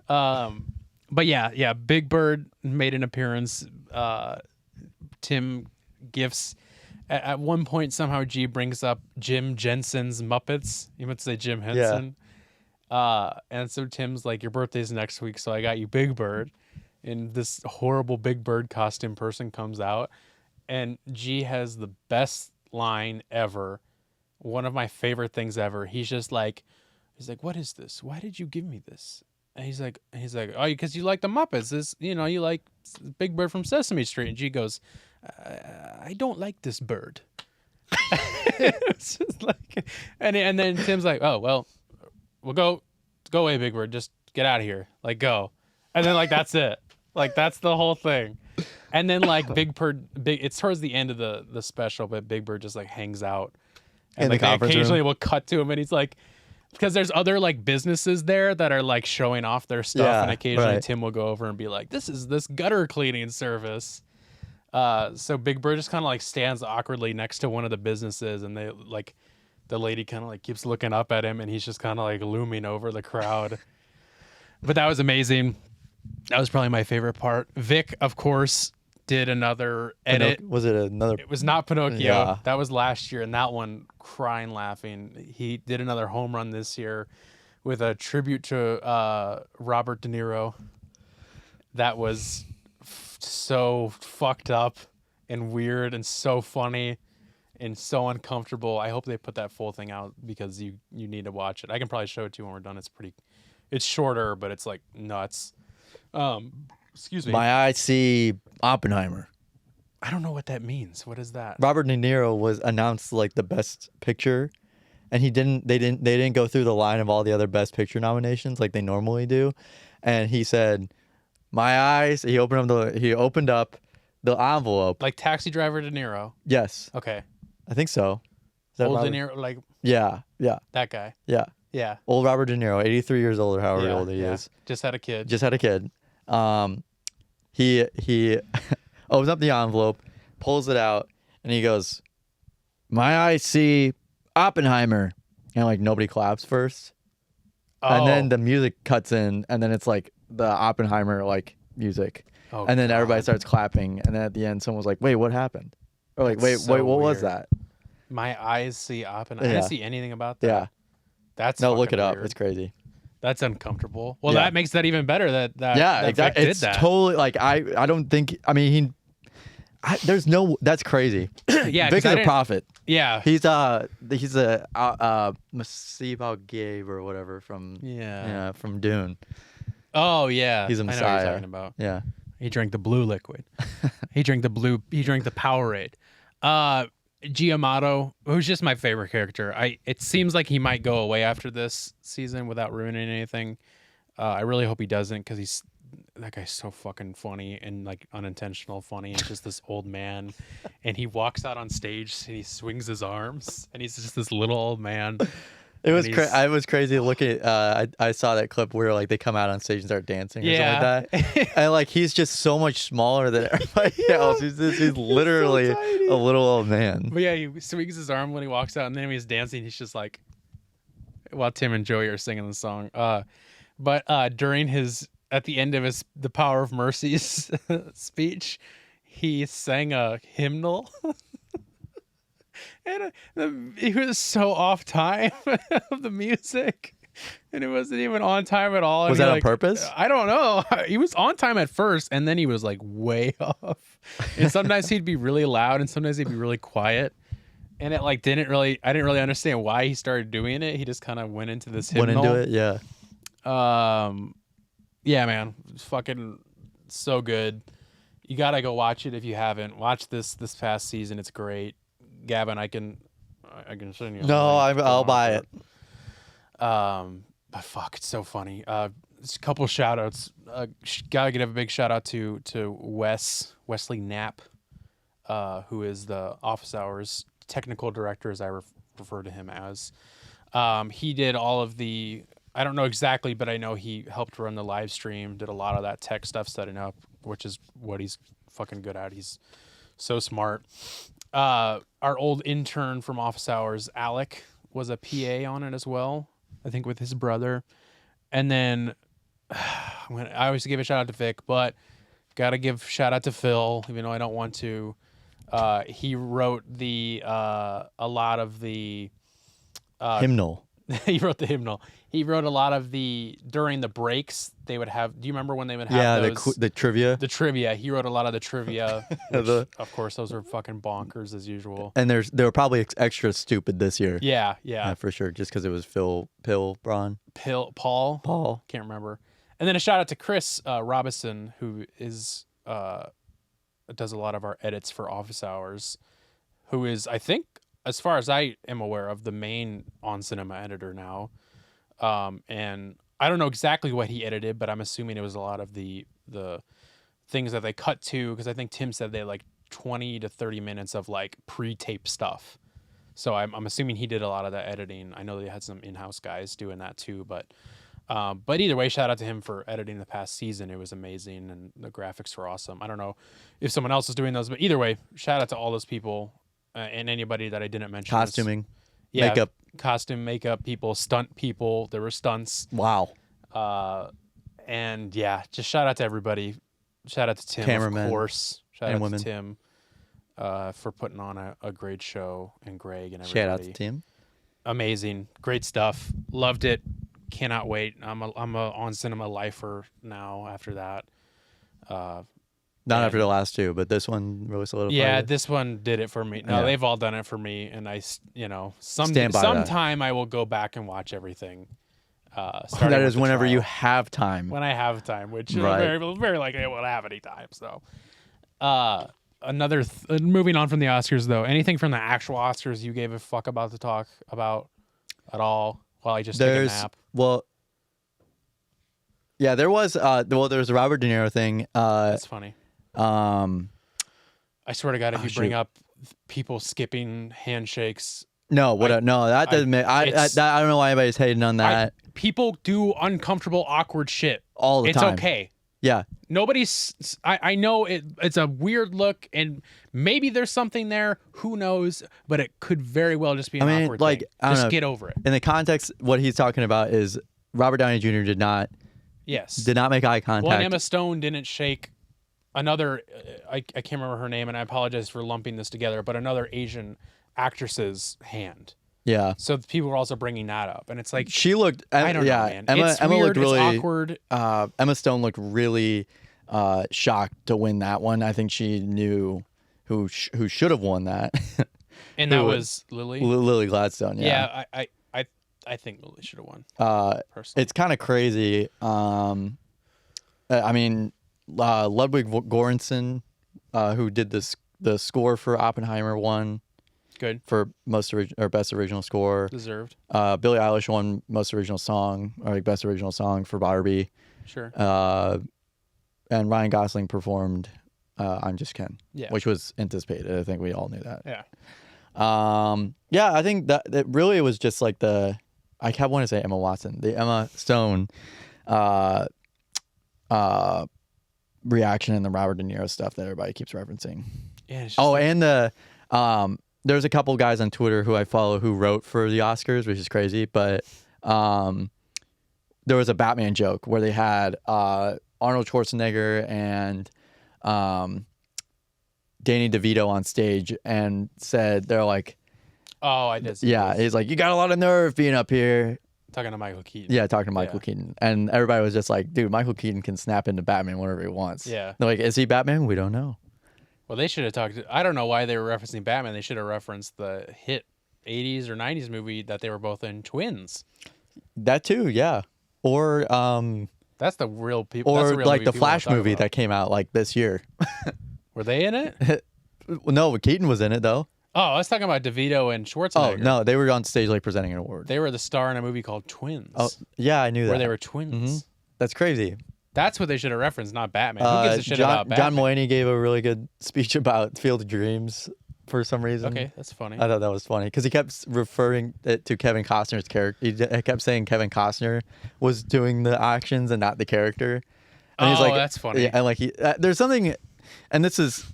But yeah, Big Bird made an appearance. Tim gifts. At one point, somehow G brings up Jim Jensen's Muppets. You meant to say Jim Henson. And so Tim's like, your birthday's next week, so I got you Big Bird. And this horrible Big Bird costume person comes out. And G has the best line ever. One of my favorite things ever. He's like, what is this? Why did you give me this? And he's like, oh, because you like the Muppets. This, you like Big Bird from Sesame Street. And G goes, I don't like this bird. It's just like, and then Tim's like, oh, well, we'll go away, Big Bird. Just get out of here. Like, go. And then like, that's it. Like, that's the whole thing. And then like it's towards the end of the special, but Big Bird just like hangs out. And In the like, they conference occasionally room. will cut to him, and he's like, because there's other like businesses there that are like showing off their stuff, Yeah, and occasionally right. Tim will go over and be like, this is this gutter cleaning service. So Big Bird just kind of like stands awkwardly next to one of the businesses, and they like, the lady kind of like keeps looking up at him, and he's just kind of like looming over the crowd. But that was amazing. That was probably my favorite part. Vic, of course, did another edit. Was it another? It was not Pinocchio. Yeah. That was last year, and that one, crying, laughing. He did another home run this year with a tribute to Robert De Niro. That was so fucked up and weird and so funny and so uncomfortable. I hope they put that full thing out because you need to watch it. I can probably show it to you when we're done. It's shorter, but it's like nuts. Excuse me. My eyes see Oppenheimer. I don't know what that means. What is that? Robert De Niro was announced like the best picture, and they didn't go through the line of all the other best picture nominations like they normally do, and he said, "My eyes." He opened up the envelope. Like Taxi Driver De Niro. Yes, Okay. I think so. Is that Old De Robert? Niro, like Yeah, that guy. yeah. Yeah. Old Robert De Niro, 83 years old or however Yeah, old he yeah. is. Just had a kid. Just had a kid. He opens up the envelope, pulls it out, and he goes, "My eyes see Oppenheimer." And like nobody claps first. And then the music cuts in, and then it's like the Oppenheimer like music. Oh, And then everybody God. starts clapping, and then at the end someone was like, "Wait, what happened?" Or like, That's wait, so what was weird. that? My eyes see Oppenheimer. I Yeah. didn't see anything about that. Yeah. That's No, look fucking it up. weird. It's crazy. That's uncomfortable. Well, Yeah. that makes that even better. That Yeah, that exactly. Vic It's did that. totally like I don't think. I mean, there's no. That's crazy. Yeah, 'cause Vic is I a didn't- prophet. Yeah. He's a Masib Al-Gabe or whatever from from Dune. Oh yeah. He's a I know what messiah. you're talking about. Yeah. He drank the blue liquid. He drank the Powerade. Giamotto, who's just my favorite character. It seems like he might go away after this season without ruining anything. I really hope he doesn't because that guy's so fucking funny and like unintentional funny and just this old man, and he walks out on stage and he swings his arms and he's just this little old man. It was I was crazy looking at I saw that clip where like they come out on stage and start dancing or something like that. And like he's just so much smaller than everybody else. He's literally a little old man. But yeah, he swings his arm when he walks out, and then when he's dancing, he's just like, while Tim and Joey are singing the song. But during at the end of the Power of Mercy's speech, he sang a hymnal. And he was so off time of the music, and it wasn't even on time at all. Was that on purpose? I don't know. He was on time at first, and then he was like way off. And sometimes he'd be really loud, and sometimes he'd be really quiet. And it like I didn't really understand why he started doing it. He just kind of went into this hymnal. Went into it, yeah. Yeah, man, it's fucking so good. You gotta go watch it if you haven't. Watch this past season. It's great. Gavin, I can send you. No, I'll buy it. But fuck, it's so funny. Just a couple shout outs. Gotta give a big shout out to Wesley Knapp, who is the Office Hours technical director, as I refer to him as. He did all of the, I don't know exactly, but I know he helped run the live stream, did a lot of that tech stuff, setting up, which is what he's fucking good at. He's so smart. Our old intern from Office Hours, Alec, was a PA on it as well, I think with his brother. And then I always give a shout out to Vic, but gotta give shout out to Phil, even though I don't want to. He wrote a lot of the hymnal. He wrote the hymnal. He wrote a lot of during the breaks, they would have, do you remember when they would have the trivia? The trivia. He wrote a lot of the trivia, which, of course, those are fucking bonkers as usual. And they were probably extra stupid this year. Yeah. For sure, just because it was Paul? Can't remember. And then a shout out to Chris Robinson, who is does a lot of our edits for Office Hours, who is, I think, as far as I am aware of, the main on cinema editor now. And I don't know exactly what he edited, but I'm assuming it was a lot of the things that they cut to, because I think Tim said they had like 20 to 30 minutes of like pre-tape stuff. So I'm assuming he did a lot of that editing. I know they had some in-house guys doing that too, but either way, shout out to him for editing the past season. It was amazing, and the graphics were awesome. I don't know if someone else is doing those, but either way, shout out to all those people and anybody that I didn't mention. Costuming, makeup, costume, makeup people, stunt people. There were stunts. Wow. And yeah, just shout out to everybody. Shout out to Tim, cameraman, of course. Shout and out women. to Tim for putting on a great show, and Greg and everybody. Shout out to Tim. Amazing, great stuff. Loved it. Cannot wait. I'm a on cinema lifer now after that. Not after the last two, but this one really solidified. Yeah, it. This one did it for me. No, Yeah. They've all done it for me, and Stand by sometime I will go back and watch everything. That is whenever you have time. When I have time, which Right. very, very likely I won't have any time. So, moving on from the Oscars, though, anything from the actual Oscars you gave a fuck about to talk about at all while I just took a nap? Well, yeah, there was there's a Robert De Niro thing. That's funny. I swear to God, if you bring shoot. up people skipping handshakes, No, that doesn't make. I don't know why anybody's hating on that. People do uncomfortable, awkward shit all the time. It's okay. Yeah. Nobody's. I know it's a weird look, and maybe there's something there. Who knows? But it could very well just be an awkward thing. I don't Just know. get over it. In the context, what he's talking about is Robert Downey Jr. did not make eye contact. Well, and Emma Stone didn't shake another. I can't remember her name, and I apologize for lumping this together. But another Asian actress's hand. Yeah. So people were also bringing that up, and it's like She looked. I don't know, man. It's Emma weird, looked really it's awkward. Emma Stone looked really shocked to win that one. I think she knew who should have won that. And that was Lily. Lily Gladstone. Yeah. Yeah, I think Lily should have won. Personally, It's kind of crazy. I mean, Ludwig Göransson, who did the score for Oppenheimer, won. Good. for best original score. Deserved. Billie Eilish won most original song or like best original song for Barbie. Sure. And Ryan Gosling performed I'm Just Ken, Yeah. which was anticipated. I think we all knew that. Yeah. Yeah, I think that really was just like I kept wanting to say Emma Watson, the Emma Stone reaction and the Robert De Niro stuff that everybody keeps referencing. Yeah. It's just Oh, like- and there's a couple guys on Twitter who I follow who wrote for the Oscars, which is crazy, but there was a Batman joke where they had Arnold Schwarzenegger and Danny DeVito on stage and said, they're like, Oh, I did. See yeah, this. he's like, you got a lot of nerve being up here. Talking to Michael Keaton. Yeah, talking to Michael Yeah. Keaton. And everybody was just like, dude, Michael Keaton can snap into Batman whenever he wants. Yeah. They're like, is he Batman? We don't know. Well, they should have talked. I don't know why they were referencing Batman. They should have referenced the hit 80s or 90s movie that they were both in, Twins. That too, yeah. Or That's the real people. That's or the real like movie the people Flash talk movie about. that came out like this year. Were they in it? No, Keaton was in it though. Oh, I was talking about DeVito and Oh Schwarzenegger. no, they were on stage like presenting an award. They were the star in a movie called Twins. Oh yeah, I knew that. where they were twins. That's crazy. That's what they should have referenced, not Batman. Who gives a shit about Batman? John Mulaney gave a really good speech about Field of Dreams for some reason. Okay, that's funny. I thought that was funny because he kept referring it to Kevin Costner's character. He kept saying Kevin Costner was doing the actions and not the character. And he's Oh, like, that's funny. Yeah, and like there's something, and this is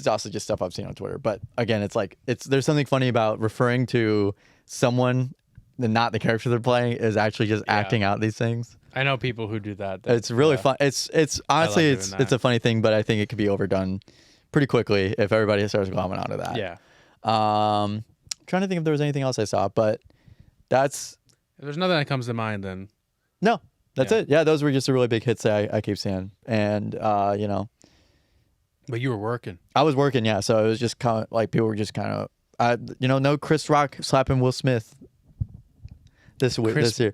also just stuff I've seen on Twitter. But again, it's like there's something funny about referring to someone and not the character they're playing is actually just acting out these things. I know people who do that. It's really fun. It's honestly doing it's that. a funny thing, but I think it could be overdone pretty quickly if everybody starts glomming onto that. Yeah. Trying to think if there was anything else I saw, but that's If there's nothing that comes to mind, then no, that's Yeah. it. Yeah, those were just the really big hits that I keep seeing, and you know, but you were working. I was working, yeah, so it was just kind of like people were just kind of, no Chris Rock slapping Will Smith this week, Chris this year.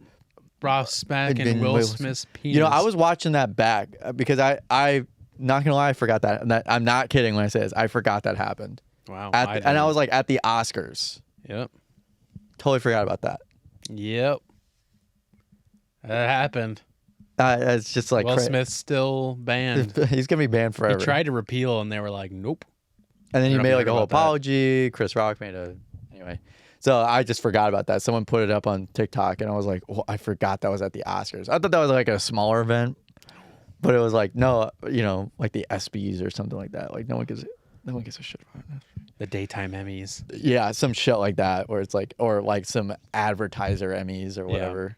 Ross smacking Been Will Will Smith's penis. You know, I was watching that back because I not gonna lie, I forgot that. I'm not kidding when I say this. I forgot that happened. Wow. And I was like at the Oscars. Yep. Totally forgot about that. Yep. That happened. It's just like Will Smith's still banned. He's gonna be banned forever. He tried to repeal, and they were like, "Nope." And then I he don't made know if like you a heard whole about that. apology. Chris Rock made anyway. So I just forgot about that. Someone put it up on TikTok, and I was like, well, I forgot that was at the Oscars. I thought that was like a smaller event, but it was like no, like the ESPYs or something like that. Like no one gives a shit about it. The daytime Emmys. Yeah, some shit like that, where it's like, or like some advertiser Emmys or whatever.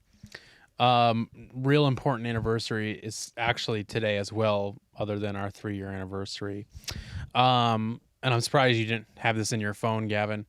Real important anniversary is actually today as well, other than our 3-year anniversary. And I'm surprised you didn't have this in your phone, Gavin.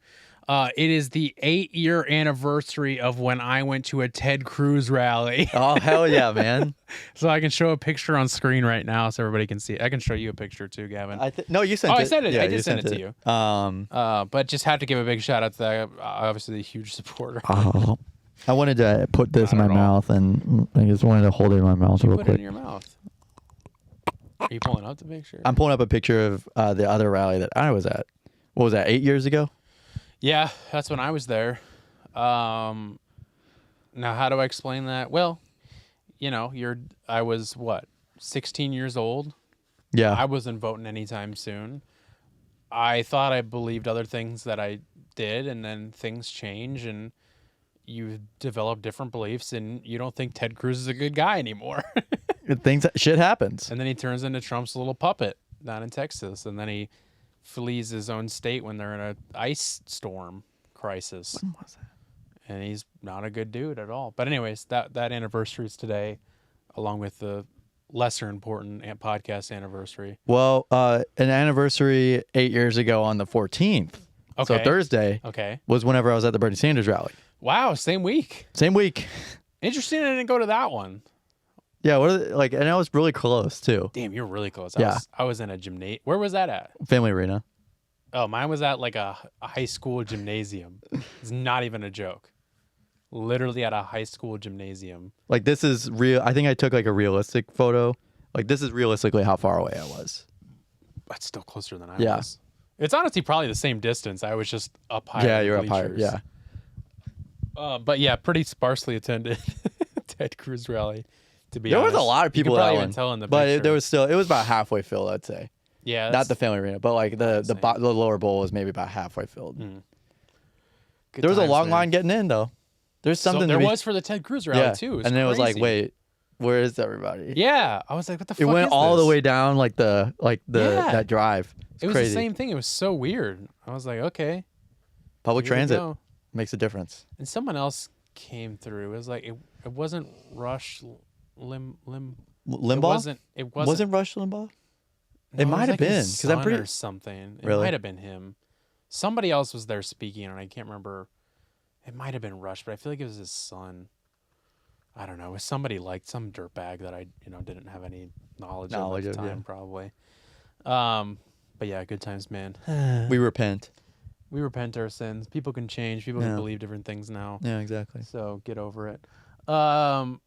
It is the 8-year anniversary of when I went to a Ted Cruz rally. Oh hell yeah, man! So I can show a picture on screen right now so everybody can see it. I can show you a picture too, Gavin. No, you sent it. I said it. Yeah, I you did send it to you. But just have to give a big shout out to that. Obviously, a huge supporter. Oh, I wanted to put this in Not my at all. mouth, and I just wanted to hold it in my mouth real Put it quick. in your mouth. Are you pulling up the picture? I'm pulling up a picture of the other rally that I was at. What was that? 8 years ago? Yeah, that's when I was there. Now, how do I explain that? Well, I was what, 16 years old. Yeah. I wasn't voting anytime soon. I thought I believed other things that I did, and then things change, and you develop different beliefs, and you don't think Ted Cruz is a good guy anymore. Shit happens. And then he turns into Trump's little puppet down in Texas, and then he flees his own state when they're in an ice storm crisis. When was that? And he's not a good dude at all. But anyways, that anniversary is today, along with the lesser important podcast anniversary. Well, an anniversary 8 years ago on the 14th. So Okay. Thursday Okay. was whenever I was at the Bernie Sanders rally. Wow, same week. Same week. Interesting. I didn't go to that one. Yeah, and I was really close too. Damn, you're really close. Yeah. I was in a gymnasium. Where was that at? Family Arena. Oh, mine was at like a high school gymnasium. It's not even a joke. Literally at a high school gymnasium. Like this is real. I think I took like a realistic photo. Like this is realistically how far away I was. That's still closer than I Yeah. was. It's honestly probably the same distance. I was just up higher. Yeah, in the you're up higher. bleachers. Yeah. But yeah, pretty sparsely attended Ted Cruz rally. To be There honest, was a lot of people You could at probably that even one, tell in the but picture. there was still. It was about halfway filled, I'd say. yeah, Not the family arena, but like the Insane. the lower bowl was maybe about halfway filled. Good There was a times, long man. line getting in though. There's So something there to be, was for the Ted Cruz rally yeah, too. and then it was like, crazy. wait, where is everybody? Yeah, I was like, what the fuck? It went is all the this? way down Yeah. that drive. It's It was crazy. the same thing. It was so weird. I was like, okay, Public here we transit go. makes a difference. And someone else came through. It was like it wasn't Rush Limbaugh It wasn't Rush Limbaugh. no, it might was have like his been, 'cause I'm son pretty- or something. It Really? might have been him. Somebody else was there speaking, and I can't remember. It might have been Rush, but I feel like it was his son. I don't know. It was somebody like some dirtbag that I didn't have any knowledge of at the of, yeah. time, probably. But yeah, good times, man. We repent. We repent our sins. People can change. People Yeah. can believe different things now. Yeah, exactly. So get over it. Gavin,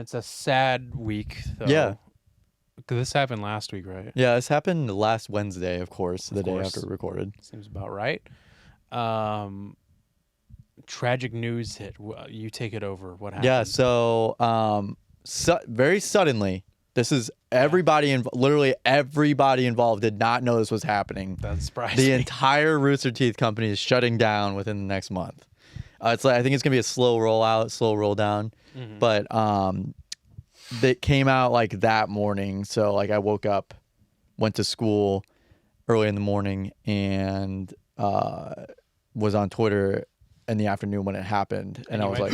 it's a sad week. Though. Yeah. 'Cause this happened last week, right? Yeah, this happened last Wednesday, of course, the day course. after we recorded. Seems about right. Tragic news hit. You take it over. What happened? Yeah, so very suddenly, this is everybody, literally everybody involved did not know this was happening. That surprised The me. entire Rooster Teeth company is shutting down within the next month. It's like I think it's gonna be a slow rollout, slow roll down, Mm-hmm. but that came out like that morning. So like I woke up, went to school early in the morning, and was on Twitter in the afternoon when it happened, and I was like,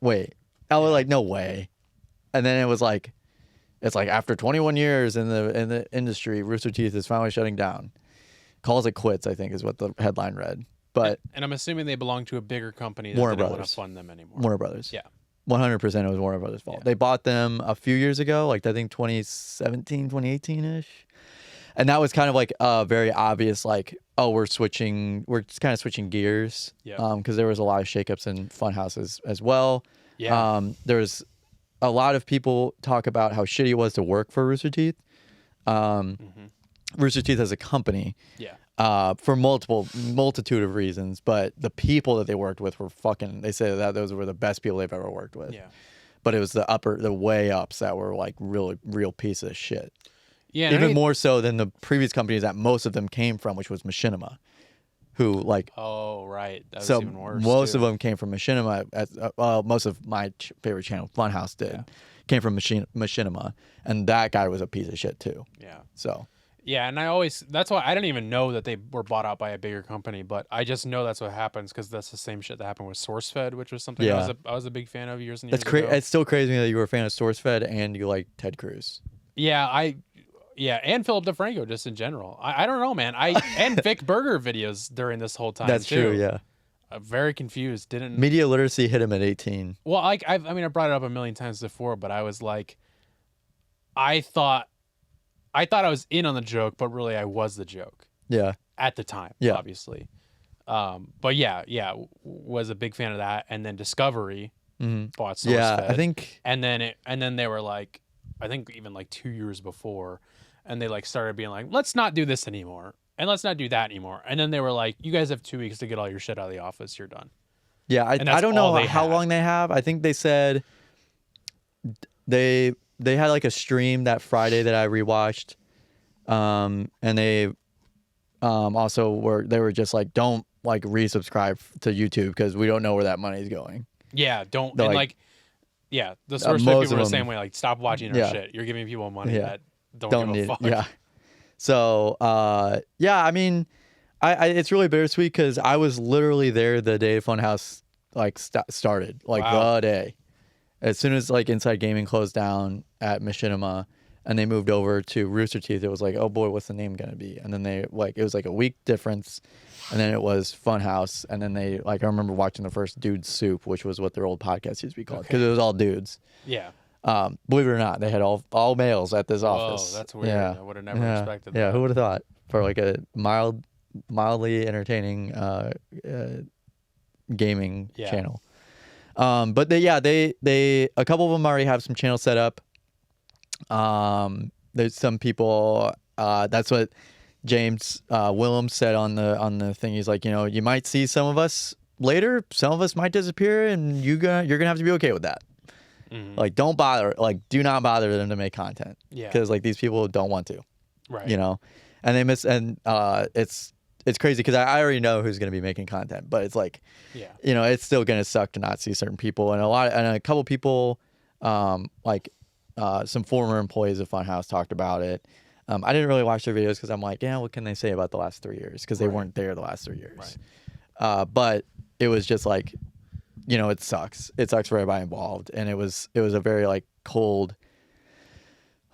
wait, I was like, no way, and then it was like, it's like after 21 years in the industry, Rooster Teeth is finally shutting down. Calls it quits, I think, is what the headline read. But and I'm assuming they belong to a bigger company that Warner didn't want Brothers. to fund them anymore. Warner Brothers. Yeah. 100% it was Warner Brothers' fault. Yeah. They bought them a few years ago, like I think 2017, 2018-ish. And that was kind of like a very obvious, like, oh, we're just kind of switching gears. Yeah. Because there was a lot of shakeups in Funhaus as well. Yeah. There's a lot of people talk about how shitty it was to work for Rooster Teeth. Rooster Teeth as a company. Yeah. For multitude of reasons, but the people that they worked with were they say that those were the best people they've ever worked with. Yeah. But it was the way ups that were like really real piece of shit. Yeah. and Even I- more so than the previous companies that most of them came from, which was Machinima, who like Oh, right. That was so even worse. most too. of them came from Machinima. Most of my favorite channel, Funhaus, came from Machinima, and that guy was a piece of shit too. Yeah. So. Yeah, and that's why I didn't even know that they were bought out by a bigger company, but I just know that's what happens because that's the same shit that happened with SourceFed, which was something Yeah. I was a big fan of years and years That's crazy. ago. It's still crazy that you were a fan of SourceFed and you like Ted Cruz. Yeah, and Philip DeFranco just in general. I don't know, man. And Vic Berger videos during this whole time. That's too. true. Yeah. I'm very confused. Didn't Media literacy hit him at 18. well, like I mean, I brought it up a million times before, but I was like, I thought I was in on the joke, but really I was the joke Yeah. at the time. Yeah. Obviously. But yeah, was a big fan of that, and then Discovery bought SourceFed. Yeah. I think. And then they were like, I think even like 2 years before, and they like started being like, let's not do this anymore, and let's not do that anymore. And then they were like, you guys have 2 weeks to get all your shit out of the office. You're done. Yeah. I that's don't know all they how had. long they have. I think they said they had like a stream that Friday that I rewatched. And they also they were just like, don't like resubscribe to YouTube because we don't know where that money's going. Yeah, don't They're and like- like, yeah, the SourceFed most people were of the same them- way. Like, stop watching our Yeah. shit. You're giving people money Yeah. that don't Don't give need a it. fuck. Yeah. So yeah, I mean, I it's really bittersweet because I was literally there the day Funhaus like started, like Wow. the day, as soon as like Inside Gaming closed down at Machinima. And they moved over to Rooster Teeth. It was like, oh boy, what's the name gonna be? And then it was like a week difference, and then it was Funhaus. And then I remember watching the first Dudes Soup, which was what their old podcast used to be called, because it was all dudes. Yeah. Believe it or not, they had all males at this Whoa, office. that's weird. Yeah, I would have never yeah. expected Yeah, that. who would have thought for like a mildly entertaining gaming Yeah. channel? But they a couple of them already have some channels set up. There's some people That's what James Willem said on the thing. He's like, you might see some of us later. Some of us might disappear, and you're gonna have to be okay with that. Like, don't bother. Like, do not bother them to make content. Yeah. Because like these people don't want to. Right. And they miss. And it's crazy because I already know who's gonna be making content, but it's like, Yeah. it's still gonna suck to not see certain people, and a couple people, like some former employees of Funhaus talked about it. I didn't really watch their videos because I'm like, what can they say about the last 3 years? Because they weren't there the last 3 years. Right. But it was just like, it sucks. It sucks for everybody involved, and it was a very like cold,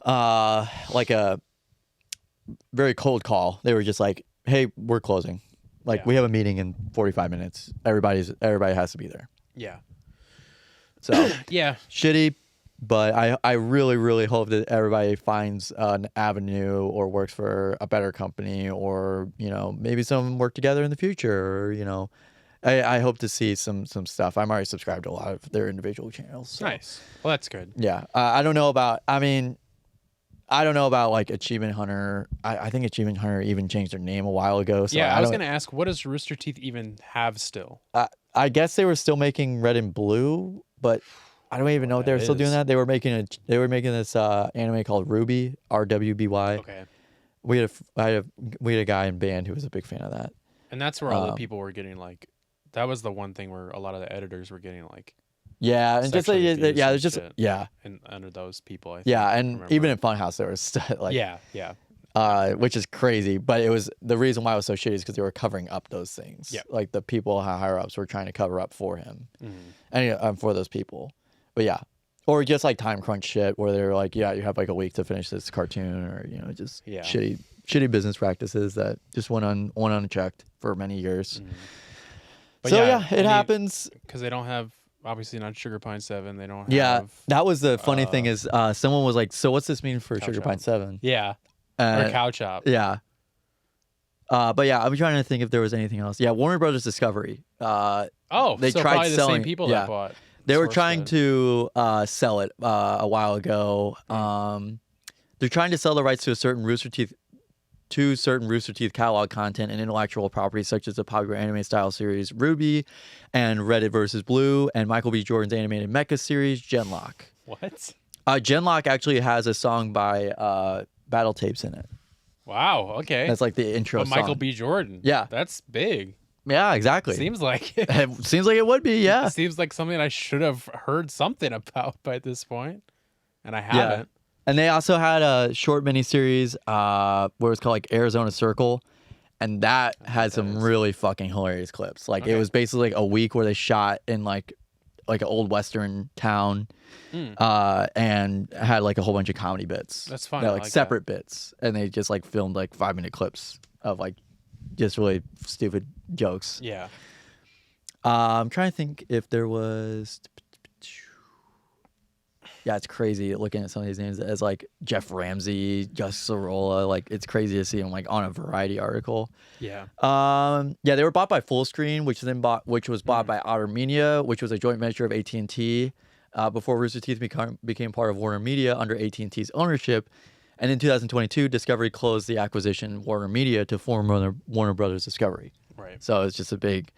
like a very cold call. They were just like, hey, we're closing. Like, Yeah. we have a meeting in 45 minutes. Everybody has to be there. Yeah. So Yeah. shitty, but I really, really hope that everybody finds an avenue or works for a better company, or, maybe some of them work together in the future, or, I hope to see some stuff. I'm already subscribed to a lot of their individual channels. So. Nice. Well, that's good. Yeah. I don't know about like Achievement Hunter. I think Achievement Hunter even changed their name a while ago. So Yeah, I was going to ask, what does Rooster Teeth even have still? I guess they were still making Red and Blue, but I don't even know if they were still doing that. They were making this anime called Ruby, RWBY. Okay. We had a guy in band who was a big fan of that. And that's where all the people were getting like, that was the one thing where a lot of the editors were getting like, Yeah, and just like, sexually abused yeah, and there's just shit. yeah, and under those people, I think. yeah, I and remember. even in Funhaus there was like yeah. which is crazy. But it was the reason why it was so shitty is because they were covering up those things. Yeah. Like the people higher ups were trying to cover up for him Mhm. and for those people. But yeah, or just like time crunch shit where they're like, you have like a week to finish this cartoon, or just Yeah. shitty business practices that just went unchecked for many years. But So yeah, it happens. because they don't have, obviously not Sugar Pine 7. They don't Yeah, have. that was the funny thing is someone was like, so what's this mean for Cow Sugar Shop. Pine 7? Yeah. Or Uh, Cow Chop. Yeah. But yeah, I'm trying to think if there was anything else. Yeah, Warner Brothers Discovery. Oh, they so tried probably the selling- same people yeah. that bought. They were Source trying Code. to sell it a while ago. They're trying to sell the rights to certain Rooster Teeth catalog content and intellectual properties, such as the popular anime style series Ruby and Reddit vs. Blue, and Michael B. Jordan's animated mecha series Genlock. What? Genlock actually has a song by Battle Tapes in it. Wow. Okay. That's like the intro But Michael song. B. Jordan. Yeah. That's big. Yeah, exactly. Seems like it. It seems like it would be, yeah. Seems like something I should have heard something about by this point, and I haven't. And they also had a short miniseries where it's called like Arizona Circle, and that had some really fucking hilarious clips. Like it was basically like a week where they shot in like an old western town, and had like a whole bunch of comedy bits. That's fun. They're, I like like separate bits, and they just like filmed like 5-minute clips of like just really stupid jokes. Yeah. I'm trying to think if there was. Yeah, it's crazy looking at some of these names as like Jeff Ramsey, Just Sorolla. Like it's crazy to see them like on a Variety article. Yeah. Yeah, they were bought by Fullscreen, which was bought by Otter Media, which was a joint venture of AT&T. Before Rooster Teeth became part of Warner Media under AT&T's ownership. And in 2022, Discovery closed the acquisition of Warner Media to form Warner Brothers Discovery. Right. So it's just a big.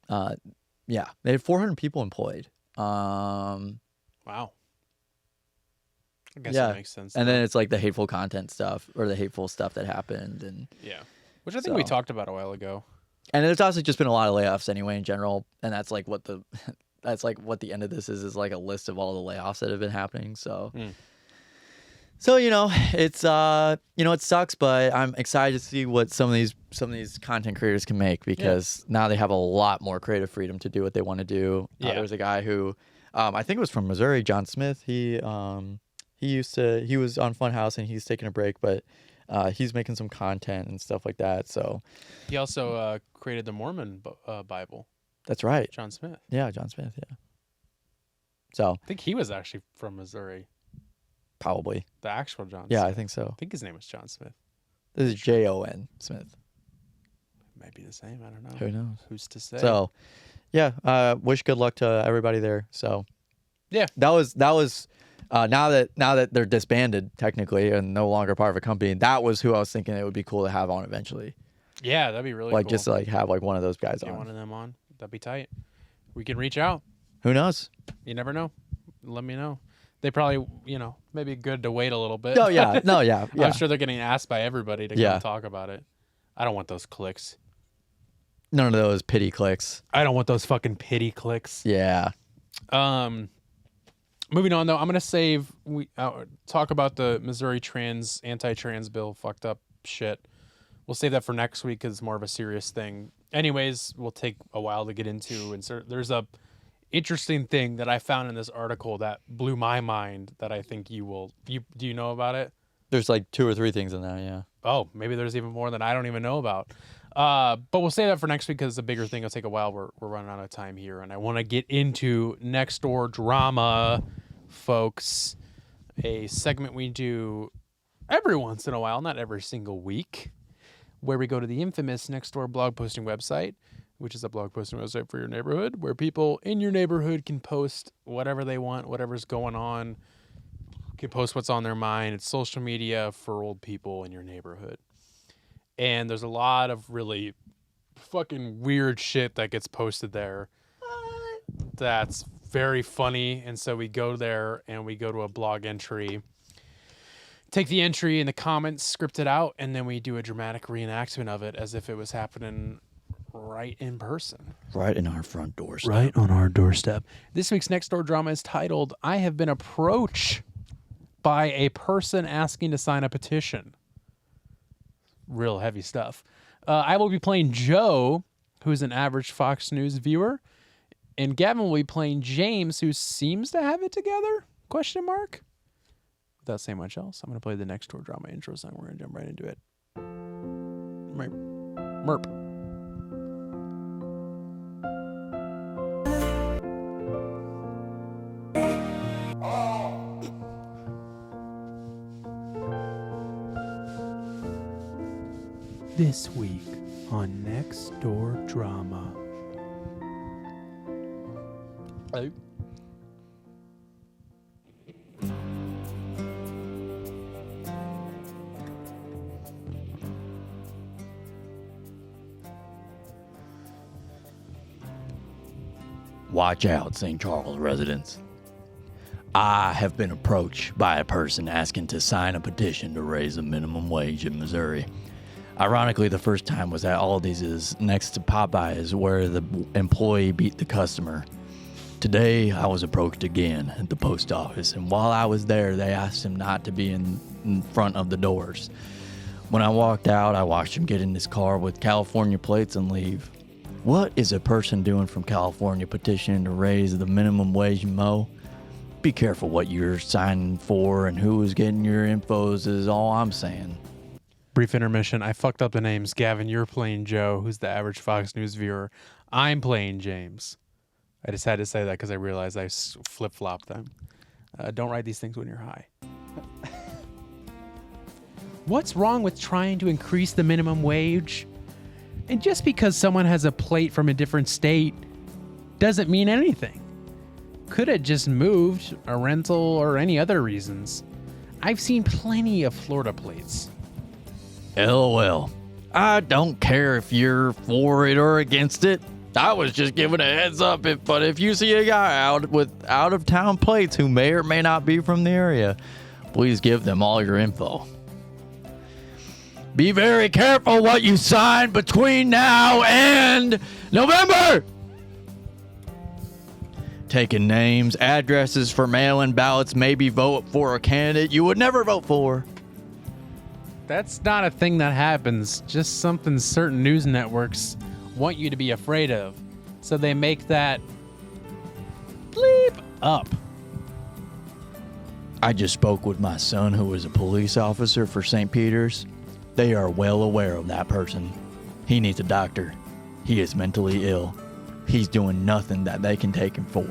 Yeah, they had 400 people employed. Wow. I guess Yeah. that makes sense. And though. then it's like the hateful content stuff or the hateful stuff that happened, and Yeah. Which I think we So- talked about a while ago. there's also just been a lot of layoffs anyway in general, and that's like what the end of this is like a list of all the layoffs that have been happening. So, so it's it sucks, but I'm excited to see what some of these content creators can make because now they have a lot more creative freedom to do what they want to do. Yeah. There's a guy who I think it was from Missouri, John Smith. He was on Funhaus and he's taking a break, but he's making some content and stuff like that. So He also created the Mormon Bible. that's right. John Smith. Yeah, John Smith. Yeah. So I think he was actually from Missouri. probably. The actual John Yeah, Smith. I think so. I think his name was John Smith. This is Jon Smith. Might be the same. I don't know. Who knows? Who's to say? So, yeah. Wish good luck to everybody there. So, Yeah. that was Now that they're disbanded technically and no longer part of a company, that was who I was thinking it would be cool to have on eventually. Yeah, that'd be really Like cool. just to, like have like one of those guys Get on. one of them on. That'd be tight. We can reach out. Who knows? You never know. Let me know. They probably, maybe good to wait a little bit. Oh yeah, no, yeah. I'm sure they're getting asked by everybody to come talk about it. I don't want those clicks. None of those pity clicks. I don't want those fucking pity clicks. Yeah. Moving on though, I'm gonna save. We talk about the Missouri anti-trans bill, fucked up shit. We'll save that for next week because it's more of a serious thing. Anyways, we'll take a while to get into. And there's a interesting thing that I found in this article that blew my mind that I think you will. Do you know about it? There's like 2 or 3 things in there. Yeah. Oh, maybe there's even more that I don't even know about. But we'll save that for next week because it's a bigger thing. It'll take a while. We're running out of time here, and I want to get into Nextdoor Drama, folks. A segment we do every once in a while, not every single week, where we go to the infamous Nextdoor blog posting website, which is a blog posting website for your neighborhood, where people in your neighborhood can post whatever they want, whatever's going on, can post what's on their mind. It's social media for old people in your neighborhood. And there's a lot of really fucking weird shit that gets posted there. That's very funny. And so we go there and we go to a blog entry, take the entry in the comments, script it out, and then we do a dramatic reenactment of it as if it was happening right in person. Right in our front doorstep. Right on our doorstep. This week's Nextdoor Drama is titled, I Have Been Approached by a Person Asking to Sign a Petition. Real heavy stuff. I will be playing Joe, who's an average Fox News viewer, and Gavin will be playing James, who seems to have it together? ? Without saying much else, I'm going to play the Nextdoor Drama intro song. We're going to jump right into it. Merp. This week on Nextdoor Drama. Oh. Watch out, St. Charles residents. I have been approached by a person asking to sign a petition to raise the minimum wage in Missouri. Ironically, the first time was at Aldi's next to Popeyes, where the employee beat the customer. Today, I was approached again at the post office, and while I was there, they asked him not to be in front of the doors. When I walked out, I watched him get in his car with California plates and leave. What is a person doing from California petitioning to raise the minimum wage, Mo? Be careful what you're signing for and who is getting your infos is all I'm saying. Brief intermission. I fucked up the names. Gavin, you're playing Joe, who's the average Fox News viewer. I'm playing James. I just had to say that because I realized I flip-flopped them. Don't write these things when you're high. What's wrong with trying to increase the minimum wage? And just because someone has a plate from a different state doesn't mean anything. Could have just moved, a rental, or any other reasons. I've seen plenty of Florida plates. LOL. I don't care if you're for it or against it. I was just giving a heads up. But if you see a guy out with out-of-town plates who may or may not be from the area, please give them all your info. Be very careful what you sign between now and November. Taking names, addresses for mail-in ballots, maybe vote for a candidate you would never vote for. That's not a thing that happens. Just something certain news networks want you to be afraid of. So they make that bleep up. I just spoke with my son, who was a police officer for St. Peter's. They are well aware of that person. He needs a doctor. He is mentally ill. He's doing nothing that they can take him for.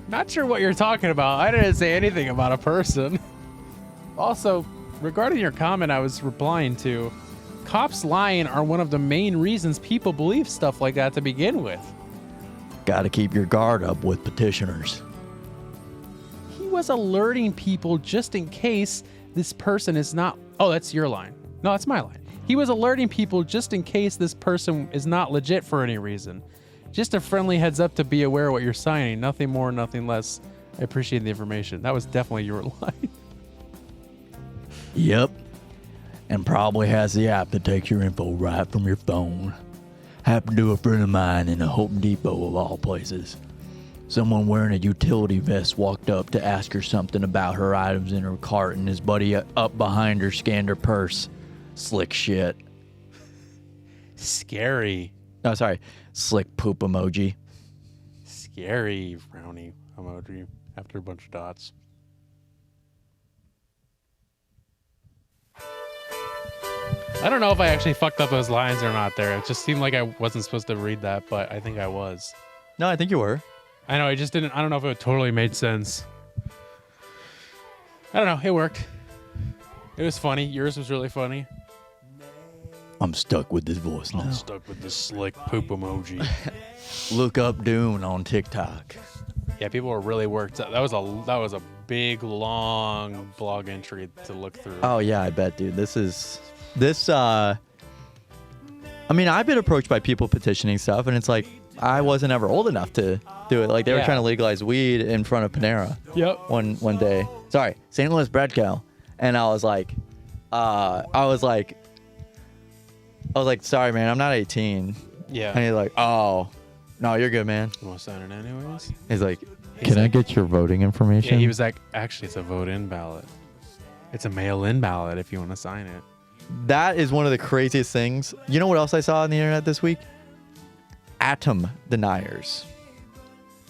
Not sure what you're talking about. I didn't say anything about a person. Also, regarding your comment I was replying to, cops lying are one of the main reasons people believe stuff like that to begin with. Gotta keep your guard up with petitioners. was alerting people just in case this person is not. Oh, that's your line. No, that's my line. He was alerting people just in case this person is not legit for any reason. Just a friendly heads up to be aware of what you're signing. Nothing more, nothing less. I appreciate the information. That was definitely your line. Yep. And probably has the app that takes your info right from your phone. Happened to a friend of mine in a Home Depot of all places. Someone wearing a utility vest walked up to ask her something about her items in her cart, and his buddy up behind her scanned her purse. Slick shit. Scary. Oh, sorry. Slick poop emoji. Scary frowny emoji after a bunch of dots. I don't know if I actually fucked up those lines or not there. It just seemed like I wasn't supposed to read that, but I think I was. No, I think you were. I know, I just didn't. I don't know if it totally made sense. I don't know. It worked. It was funny. Yours was really funny. I'm stuck with this voice now. I'm stuck with this slick poop emoji. Look up Dune on TikTok. Yeah, people were really worked up. That was a big, long blog entry to look through. Oh yeah, I bet, dude. I mean, I've been approached by people petitioning stuff, and it's like I wasn't ever old enough to do it. Like they were trying to legalize weed in front of Panera. Yep. One day. Sorry, St. Louis Bread Co. And I was like, sorry, man, I'm not 18. Yeah. And he's like, oh, no, you're good, man. You want to sign it anyways? He's like, can I get your voting information? Yeah, he was like, actually, it's a vote-in ballot. It's a mail-in ballot if you want to sign it. That is one of the craziest things. You know what else I saw on the internet this week? Atom deniers.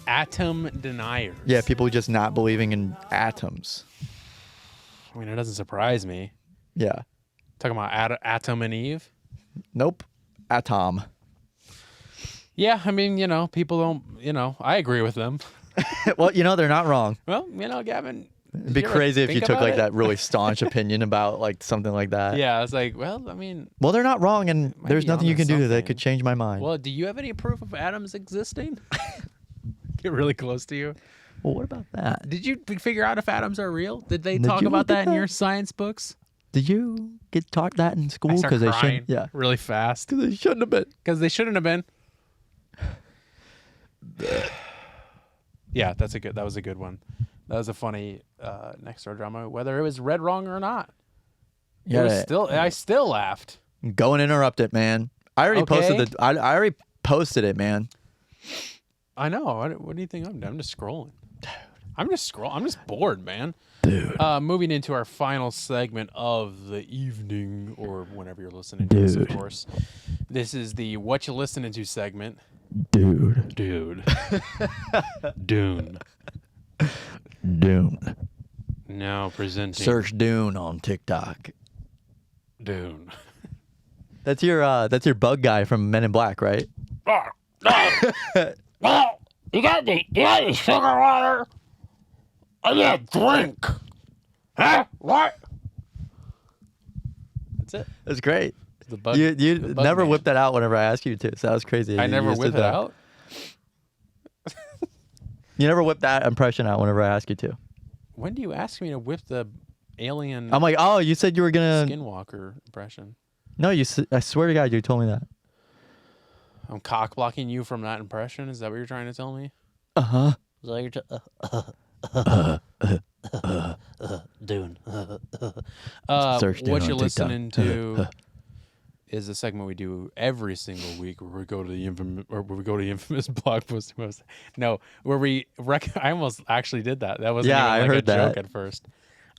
Atom deniers. Yeah, people just not believing in atoms. I mean, it doesn't surprise me. Yeah. Talking about Atom and Eve? Nope. Atom. Yeah, I mean, people don't, I agree with them. Well, they're not wrong. Well, Gavin. It'd be crazy if you took like that really staunch opinion about like something like that. Yeah, I was like, well, I mean. Well, they're not wrong, and there's nothing you can do that could change my mind. Well, do you have any proof of atoms existing? Get really close to you. Well, what about that? Did you figure out if atoms are real? Did they talk about that in your science books? Did you get taught that in school? Because they shouldn't. Yeah, really fast. Because they shouldn't have been. Because they shouldn't have been. Yeah, that was a good one. That was a funny Nextdoor Drama, whether it was read wrong or not. Yeah, I still laughed. Go and interrupt it, man. I already posted I already posted it, man. I know. What do you think I'm doing? I'm just scrolling. I'm just bored, man. Dude. Moving into our final segment of the evening, or whenever you're listening to this, of course. This is the Whatcha Listening To segment. Dude. Dune. Dune. Now presenting. Search Dune on TikTok. Dune. That's your bug guy from Men in Black, right? You got any sugar water? I need a drink. Huh? What? That's it. That's great. The bug, you the bug never man. whip that out whenever I ask you to, so that was crazy. I You never just whip did it that. out? You never whip that impression out whenever I ask you to. When do you ask me to whip the alien I'm like, oh, you said you were gonna Skinwalker impression? No, I swear to God, you told me that. I'm cock blocking you from that impression? Is that what you're trying to tell me? Uh-huh. Is that Dune. Search Dune What on you're TikTok. listening to is a segment we do every single week where we go to the infamous blog post. No, where we I almost actually did that. That wasn't even I like heard a joke that. at first.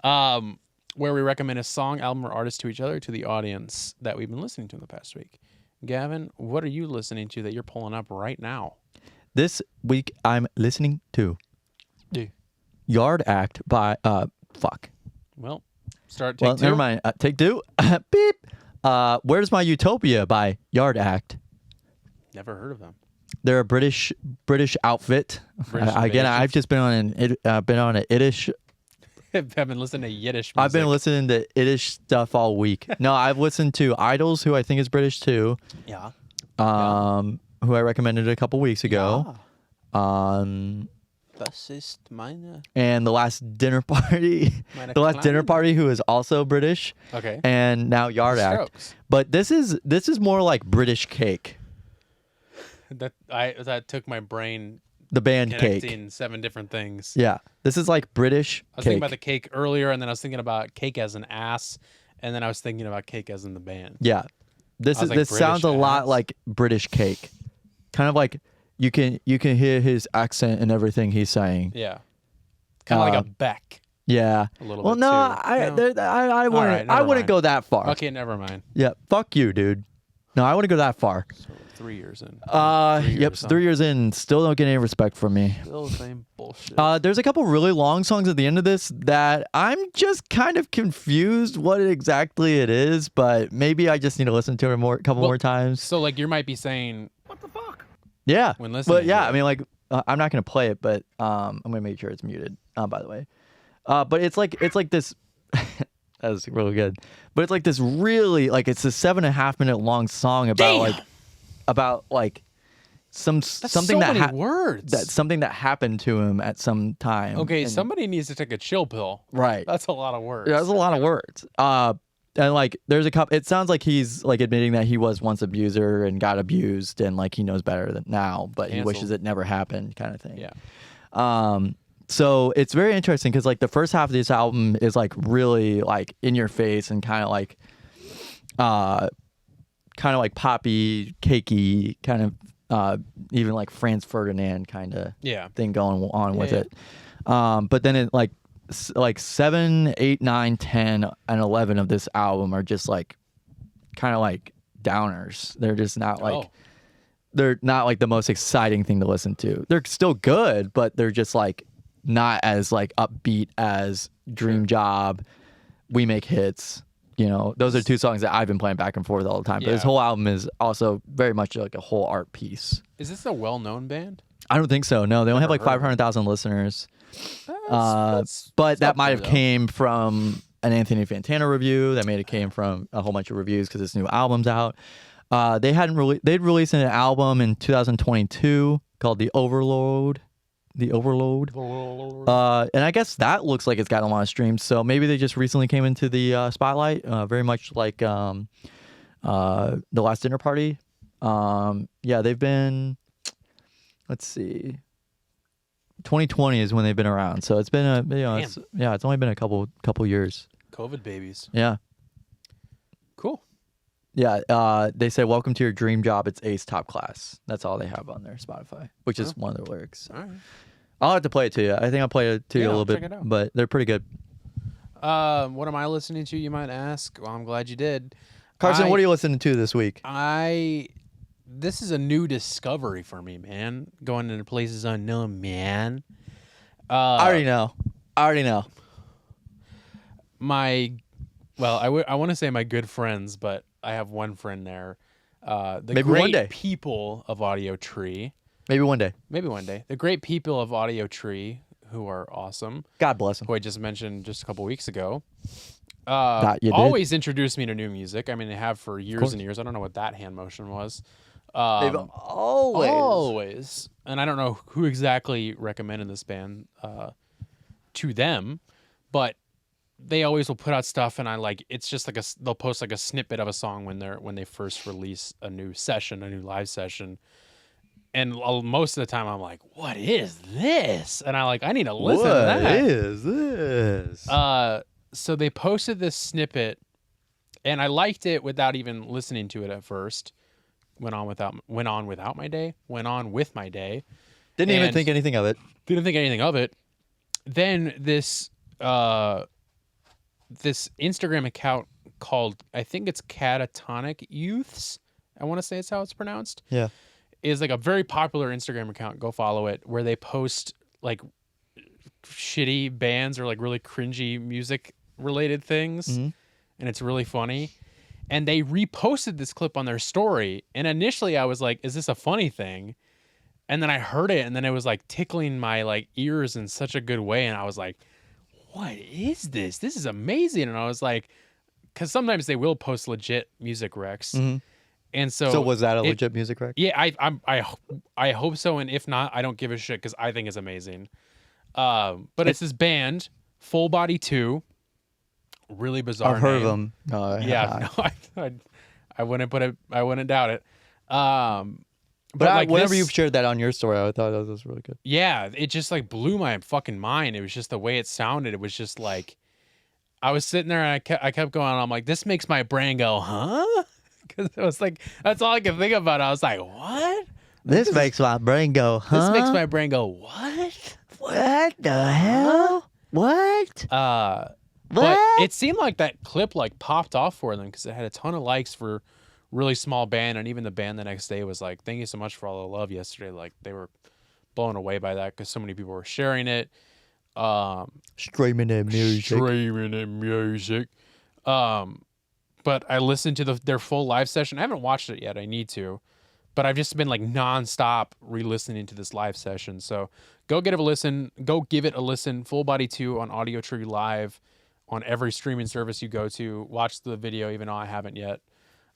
Where we recommend a song, album, or artist to each other, to the audience that we've been listening to in the past week. Gavin, what are you listening to that you're pulling up right now? This week I'm listening to Yard Act by fuck. Well, take two. Never mind. Take two. Beep. Where's My Utopia by Yard Act. Never heard of them. They're a British outfit. Again, I've just been on an Yiddish. I've been listening to Yiddish music. I've been listening to Yiddish stuff all week. No, I've listened to Idols, who I think is British too. Yeah. Who I recommended a couple weeks ago. Das ist meine. and the last dinner party, Meine the last dinner Kleine. party, who is also British, Okay. and now Yard Act. Strokes. But this is more like British Cake, That took my brain the band Cake. connecting 7 different things. Yeah, this is like British I was Cake. thinking about the cake earlier, and then I was thinking about cake as an ass, and then I was thinking about cake as in the band. Yeah, this I was is like, this sounds a British lot ass? like British Cake, kind of like you can hear his accent and everything he's saying. Yeah. Kind of like a Um, Beck. Yeah. A little Well, bit no, too. I No? there- I wouldn't right, never wouldn't mind. go that far. Okay, never mind. Yeah, fuck you, dude. No, I wouldn't go that far. So 3 years in. 3 Yep, years, huh? 3 years in, still don't get any respect from me. Still the same bullshit. There's a couple really long songs at the end of this that I'm just kind of confused what exactly it is, but maybe I just need to listen to it a couple Well, more times. So like you might be saying, Yeah. when listening But yeah, to it. I mean, like, I'm not gonna play it, but I'm gonna make sure it's muted. By the way, but it's like this. That was really good. But it's like this really it's a 7.5 minute long song about Damn! That's something so that many words. something that happened to him at some time. Okay, And- somebody needs to take a chill pill. right. That's a lot of words. Yeah, that's a lot of words. And like, there's a couple. It sounds like he's like admitting that he was once abuser and got abused, and like he knows better than now, but he Canceled. wishes it never happened, kind of thing. Yeah. So it's very interesting because like the first half of this album is like really like in your face and kind of like poppy, cakey, kind of even like Franz Ferdinand kind of Yeah. thing going on with Yeah. it. But then it like 7, 8, 9, 10, and 11 of this album are just like kind of like downers. They're just not like Oh. they're not like the most exciting thing to listen to. They're still good, but they're just like not as like upbeat as Dream Job, We Make Hits. You know, those are 2 songs that I've been playing back and forth all the time. But this Yeah. whole album is also very much like a whole art piece. Is this a well-known band? I don't think so. No, they only have like Never heard of it. 500,000 listeners. That's But that up might there, have though. came from an Anthony Fantana review. That may have came from a whole bunch of reviews because this new album's out. They'd released an album in 2022 called The Overload. And I guess that looks like it's gotten a lot of streams. So maybe they just recently came into the spotlight, very much like The Last Dinner Party. Yeah, they've been. Let's see. 2020 is when they've been around. So it's been it's only been a couple years. COVID babies. Yeah. Cool. Yeah, they say, "Welcome to your dream job. It's ace top class." That's all they have on their Spotify, which is one of their lyrics. All right. I'll have to play it to you. I think I'll play it to you a Yeah, little I'll bit, check it out. but they're pretty good. What am I listening to? You might ask. Well, I'm glad you did. Carson, what are you listening to this week? This is a new discovery for me, man. Going into places unknown, man. I already know. I want to say my good friends, but I have one friend there. The Maybe great one day. people of Audio Tree. Maybe one day. Maybe one day. The great people of Audio Tree, who are awesome, God bless them. who I just mentioned just a couple weeks ago. That you did. Always introduced me to new music. I mean, they have for years course. and years. I don't know what that hand motion was. They've always. Always. And I don't know who exactly recommended this band to them, but they always will put out stuff, and it's just like they'll post like a snippet of a song when they first release a new live session. And most of the time I'm like, what is this? And I need to listen to that. What is this? So they posted this snippet, and I liked it without even listening to it at first. Went on with my day. Didn't even and- think anything of it. Didn't think anything of it. Then this Instagram account called, I think it's Catatonic Youths, I want to say it's how it's pronounced, Yeah. is like a very popular Instagram account. Go follow it, where they post like shitty bands or like really cringy music related things, and it's really funny. And they reposted this clip on their story, and initially I was like, is this a funny thing? And then I heard it, and then it was like tickling my like ears in such a good way, and I was like, what is this? This is amazing. And I was like, because sometimes they will post legit music recs. And So was that a legit music rec? Yeah, I hope so, and if not, I don't give a shit because I think it's amazing. But it's this band, Full Body 2. Really bizarre. I've heard of name. them. No, I have Yeah, not. no, I wouldn't put it. I wouldn't doubt it. But like whenever this- you've shared that on your story, I thought that was really good. Yeah, it just like blew my fucking mind. It was just the way it sounded. It was just like I was sitting there and I kept going. I'm like, this makes my brain go, huh? Because it was like that's all I could think about. I was like, what? This makes my brain go, huh? This makes my brain go, what? What the hell? What? But What? it seemed like that clip like popped off for them because it had a ton of likes for really small band, and even the band the next day was like, thank you so much for all the love yesterday. Like they were blown away by that because so many people were sharing it. Streaming that music. But I listened to their full live session. I haven't watched it yet. I need to, but I've just been like nonstop re-listening to this live session. So go give it a listen. Go give it a listen. Full Body 2 on Audio Tree Live on every streaming service you go to. Watch the video, even though I haven't yet.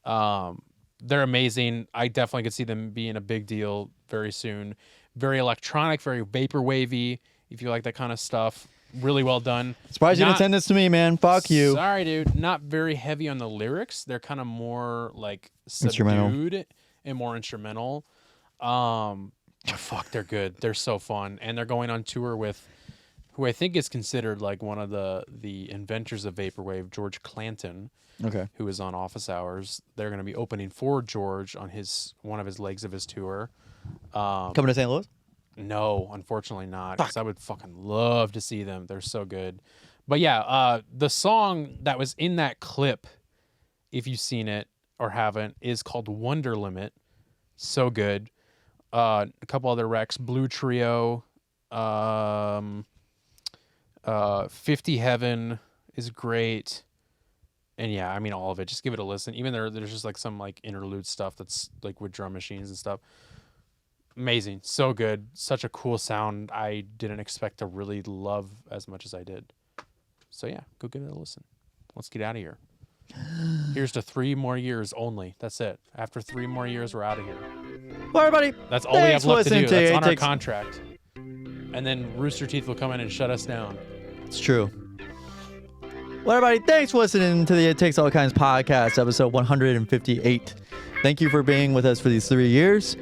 They're amazing. I definitely could see them being a big deal very soon. Very electronic, very vaporwavy. If you like that kind of stuff, really well done. Surprised you didn't send this to me, man. Fuck you. Sorry, dude. Not very heavy on the lyrics. They're kind of more like Instrumental. subdued and more instrumental. Fuck, they're good. They're so fun, and they're going on tour with who I think is considered like one of the inventors of vaporwave, George Clanton. Okay. Who is on Office Hours. They're going to be opening for George on one of his legs of his tour. Coming to St. Louis? No, unfortunately not. Because I would fucking love to see them. They're so good. But yeah, the song that was in that clip, if you've seen it or haven't, is called Wonder Limit. So good. A couple other recs. Blue Trio. 50 Heaven is great. And yeah, I mean all of it. Just give it a listen. Even there's just like some like interlude stuff that's like with drum machines and stuff. Amazing. So good. Such a cool sound. I didn't expect to really love as much as I did. So yeah, go give it a listen. Let's get out of here. Here's to 3 more years only. That's it. After 3 more years, we're out of here. Well, everybody. That's all we have left to do. listening to That's It on our Takes- contract. And then Rooster Teeth will come in and shut us down. It's true. Well, everybody, thanks for listening to the It Takes All Kinds podcast, episode 158. Thank you for being with us for these 3 years.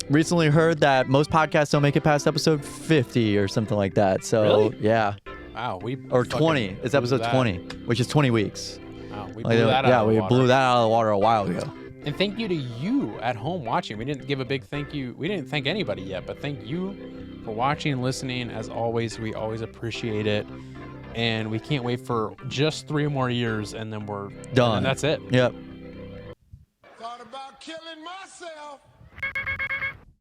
Recently heard that most podcasts don't make it past episode 50 or something like that. So, Really? yeah. Wow, Or 20. It's episode 20, which is 20 weeks. Wow, we blew Like, that out yeah, of the we water. blew that out of the water a while ago. And thank you to you at home watching. We didn't give a big thank you. We didn't thank anybody yet, but thank you for watching and listening. As always, we always appreciate it. And we can't wait for just 3 more years, and then we're Done. And that's it. Yep. Thought about killing myself.